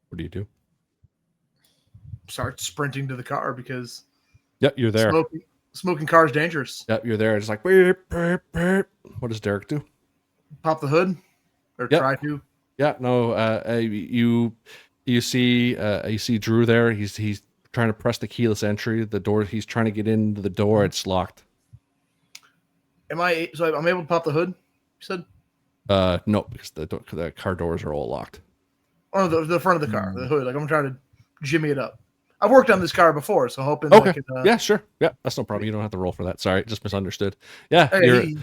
What do you do? Start sprinting to the car because Yep, you're there. smoking car is dangerous. Yep, you're there. It's like, beep, beep, beep. What does Derek do? Pop the hood, or Yep. try to. Yeah, no. You see Drew there. He's trying to press the keyless entry. The door. He's trying to get into the door. It's locked. I'm able to pop the hood? You said? No, because the car doors are all locked. Oh, the front of the car, the hood. Like I'm trying to jimmy it up. I've worked on this car before, so hoping. Okay. I can, Yeah, sure. Yeah, that's no problem. You don't have to roll for that. Sorry, just misunderstood. Yeah,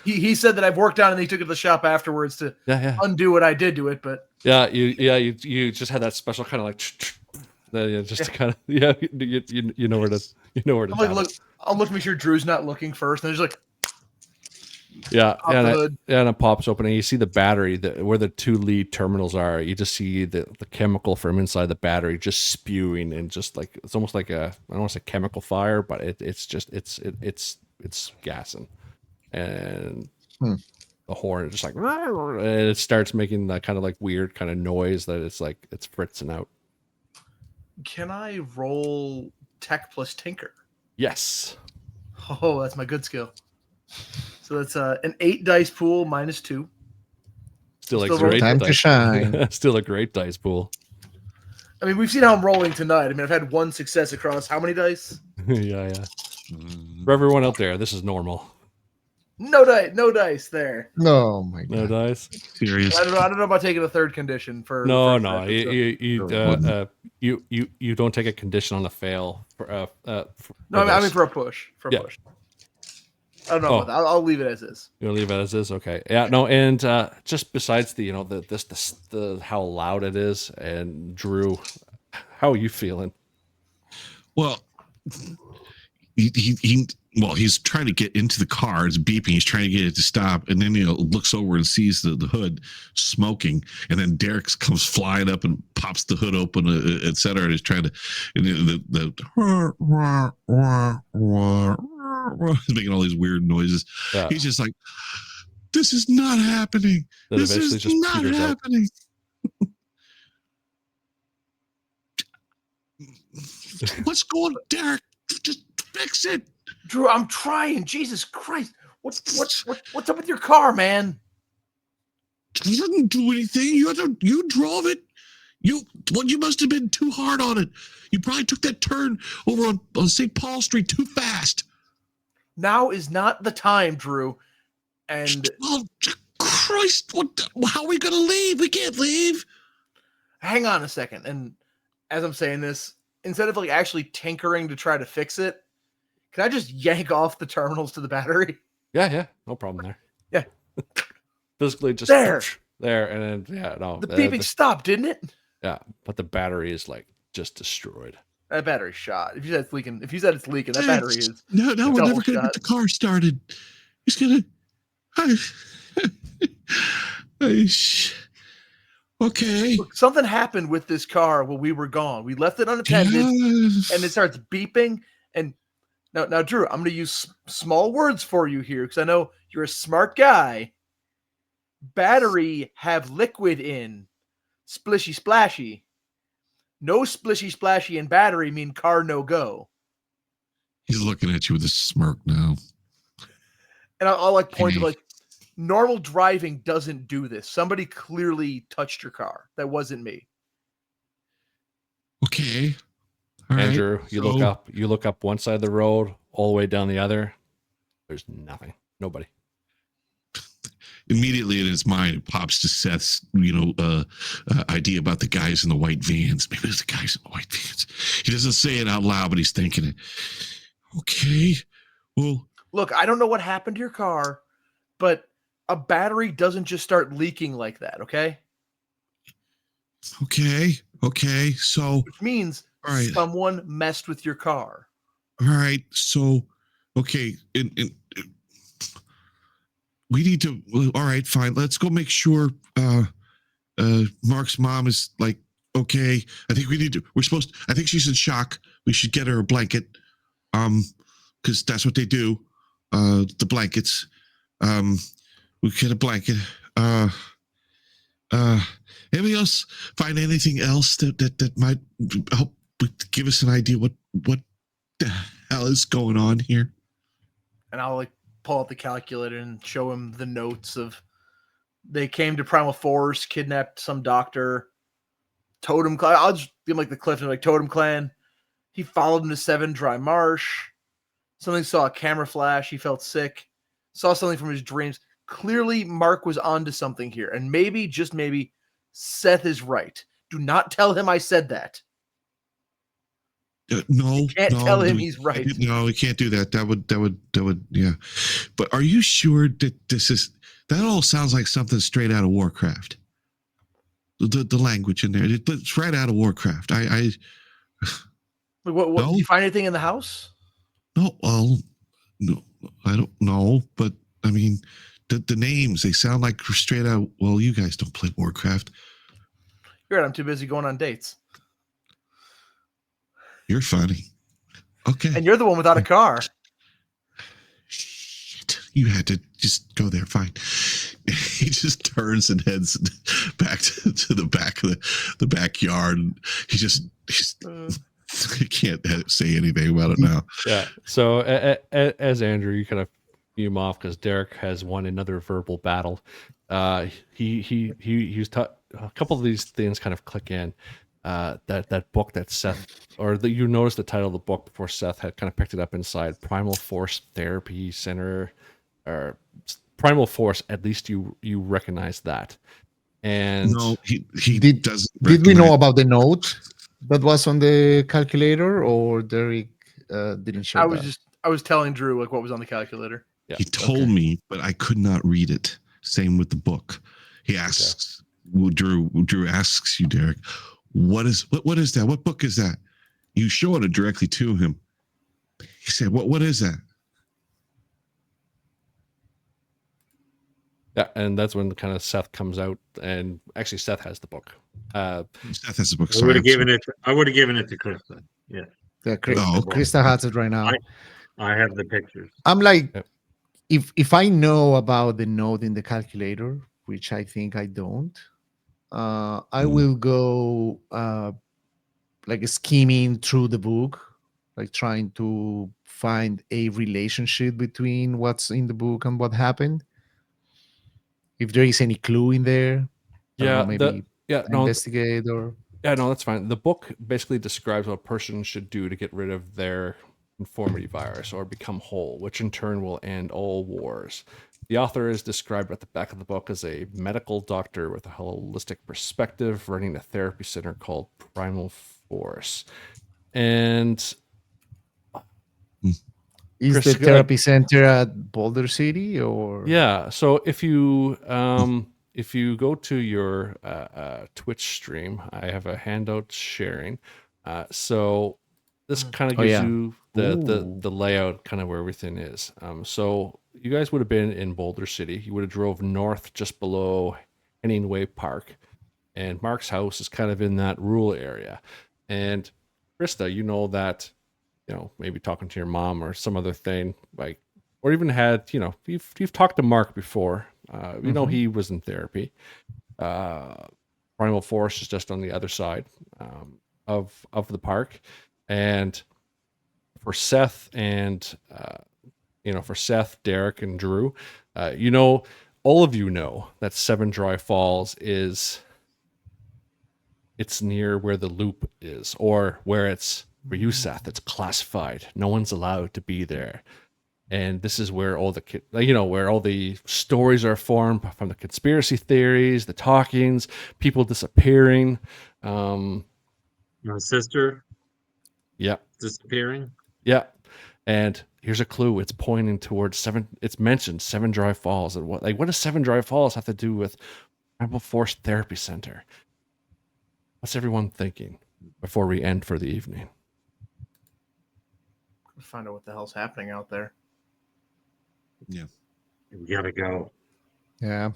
he said that I've worked on it and he took it to the shop afterwards to undo what I did to it, but you just had that special kind of like just to kind of you know where to I'm like, I'll look to make sure Drew's not looking first, and there's like and it pops open and you see the battery where the two lead terminals are. You just see the chemical from inside the battery just spewing and just like it's almost like I don't want to say chemical fire, but it's gassing and the horn is just like and it starts making that kind of like weird kind of noise that it's like it's fritzing out. Can I roll tech plus tinker? Yes. Oh, that's my good skill. So that's an 8 dice pool minus 2. Still a great time dice. to shine. Still a great dice pool. I mean, we've seen how I'm rolling tonight. I mean, I've had one success across how many dice? Yeah. For everyone out there, this is normal. No dice there. Oh my god. No dice. Serious. I don't know about taking a third condition for. No. You don't take a condition on a fail. I mean for a push. For a push. I don't know about that. I'll leave it as is. You'll leave it as is, okay? Yeah, no, and just besides the the how loud it is, and Drew, how are you feeling? Well, he's trying to get into the car. It's beeping. He's trying to get it to stop, and then looks over and sees the hood smoking, and then Derek comes flying up and pops the hood open, etc. And is trying to, he's making all these weird noises. Yeah. He's just like, "This is not happening. This is not happening." What's going on, Derek? Just fix it. Drew, I'm trying. Jesus Christ. What's up with your car, man? He didn't do anything. You drove it. You must have been too hard on it. You probably took that turn over on St. Paul Street too fast. Now is not the time, Drew. And Christ, how are we gonna leave? We can't leave. Hang on a second. And as I'm saying this, instead of like actually tinkering to try to fix it, can I just yank off the terminals to the battery? Yeah, no problem there. Yeah. Physically just there, and then the beeping stopped, didn't it? Yeah, but the battery is like just destroyed. That battery's shot. If you said it's leaking, that battery is. No, we're never gonna get the car started. He's gonna. Okay. Look, something happened with this car while we were gone. We left it unattended, and it starts beeping. And now, Drew, I'm going to use small words for you here because I know you're a smart guy. Battery have liquid in. Splishy splashy. No splishy splashy and battery mean car no go. He's looking at you with a smirk now. And I'll like point to like normal driving doesn't do this. Somebody clearly touched your car. That wasn't me. Okay. All Andrew, right. You look up one side of the road, all the way down the other. There's nothing. Nobody. Immediately in his mind, it pops to Seth's, idea about the guys in the white vans. Maybe it's the guys in the white vans. He doesn't say it out loud, but he's thinking it. Okay. Well, look, I don't know what happened to your car, but a battery doesn't just start leaking like that, okay? Okay. So, which means someone messed with your car. All right. So, okay. We need to. All right, fine. Let's go make sure Mark's mom is like Okay, I think we need to. I think she's in shock. We should get her a blanket. Because that's what they do. The blankets. We get a blanket. Anybody else find anything else that might help give us an idea what the hell is going on here? And I'll like pull out the calculator and show him the notes of they came to Primal Force, kidnapped some doctor, Totem Clan. I'll just give him like the cliff and like Totem Clan. He followed him to 7 Dry Marsh. Something saw a camera flash. He felt sick. Saw something from his dreams. Clearly, Mark was onto something here. And maybe, just maybe, Seth is right. Do not tell him I said that. No, You can't tell him he's right. No, we can't do that. That would, yeah. But are you sure that that all sounds like something straight out of Warcraft? The language in there, but it's right out of Warcraft. Like, what No? did you find anything in the house? No, no, I don't know, but I mean, the names, they sound like straight out. Well, you guys don't play Warcraft. You're right. I'm too busy going on dates. You're funny. Okay. And you're the one without a car. Shit. You had to just go there. Fine. He just turns and heads back to the back of the backyard. And he can't say anything about it now. Yeah. So as Andrew, you kind of fume off because Derek has won another verbal battle. He's a couple of these things kind of click in. That book that Seth, you noticed the title of the book before Seth had kind of picked it up inside Primal Force Therapy Center, or Primal Force. At least you recognize that. And no, he doesn't. Did we know about the note that was on the calculator, or Derek didn't show I was telling Drew like what was on the calculator. Yeah. He told me, but I could not read it. Same with the book. He asks, Drew asks you, Derek, what is that? What book is that? You showed it directly to him. He said, what is that? Yeah, and that's when kind of Seth comes out, and actually Seth has the book. Seth has the book. I would have given it to Krista. Yeah. Krista has it right now. I have the pictures. I'm like, if I know about the note in the calculator, which I think I don't, I will go like skimming through the book, like trying to find a relationship between what's in the book and what happened. If there is any clue in there, investigate or. Yeah, no, that's fine. The book basically describes what a person should do to get rid of their conformity virus or become whole, which in turn will end all wars. The author is described at the back of the book as a medical doctor with a holistic perspective running a therapy center called Primal Force. And is Chris, the therapy center at Boulder City or? Yeah. So if you go to your Twitch stream, I have a handout sharing. So this kind of gives you the layout, kind of where everything is. So you guys would have been in Boulder City. You would have drove north just below Henningway Park, and Mark's house is kind of in that rural area. And Krista, you know that, maybe talking to your mom or some other thing, like, or even had, you've talked to Mark before. You know he was in therapy. Primal Force is just on the other side of the park, and for Seth and Derek and Drew, all of you know that 7 Dry Falls it's near where the loop is, or where it's for you, Seth. It's classified. No one's allowed to be there. And this is where all where all the stories are formed, from the conspiracy theories, the talkings, people disappearing. My sister. Yeah. Disappearing. Yeah. And here's a clue. It's pointing towards 7. It's mentioned 7 Dry Falls. And what does 7 Dry Falls have to do with Primal Force Therapy Center? What's everyone thinking before we end for the evening? Find out what the hell's happening out there. Yeah. We gotta go. Yeah.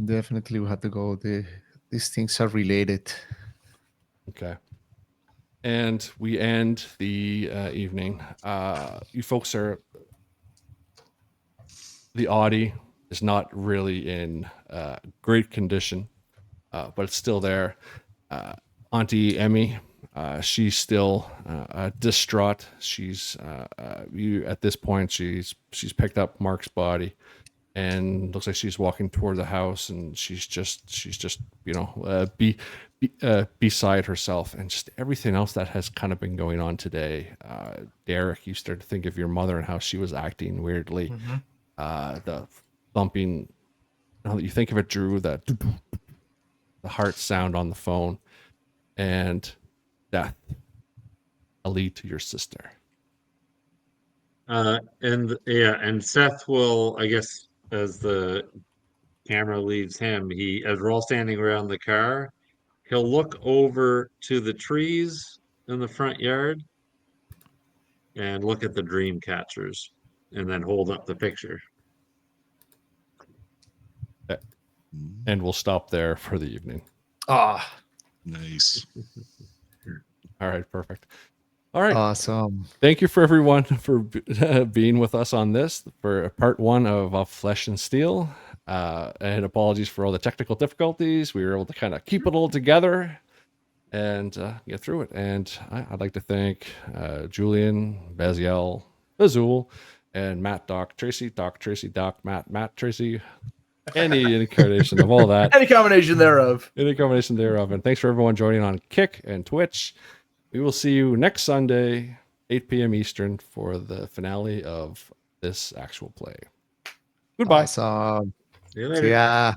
Definitely we have to go. The these things are related. Okay. And we end the evening. You folks are, the Audi is not really in great condition, but it's still there. Auntie Emmy, she's still distraught. She's you at this point. She's picked up Mark's body, and looks like she's walking toward the house, and she's just beside herself, and just everything else that has kind of been going on today. Derek, you start to think of your mother and how she was acting weirdly. Mm-hmm. The thumping. Now that you think of it, Drew, the heart sound on the phone, and death. A lead to your sister. And Seth will, I guess, as the camera leaves him, as we're all standing around the car, he'll look over to the trees in the front yard and look at the dream catchers and then hold up the picture. And we'll stop there for the evening. Ah, Nice. All right, perfect. All right. awesome. Thank you for everyone for being with us on this for part 1 of Flesh and Steel. And apologies for all the technical difficulties. We were able to kind of keep it all together and get through it. And I'd like to thank Julian, Baziel, Phzoul, and Matt, Doc, Tracy, Doc, Matt, Tracy. Any incarnation of all that. Any combination thereof. Any combination thereof. And thanks for everyone joining on Kick and Twitch. We will see you next Sunday, 8 p.m. Eastern, for the finale of this actual play. Goodbye. Awesome. See you later. See ya.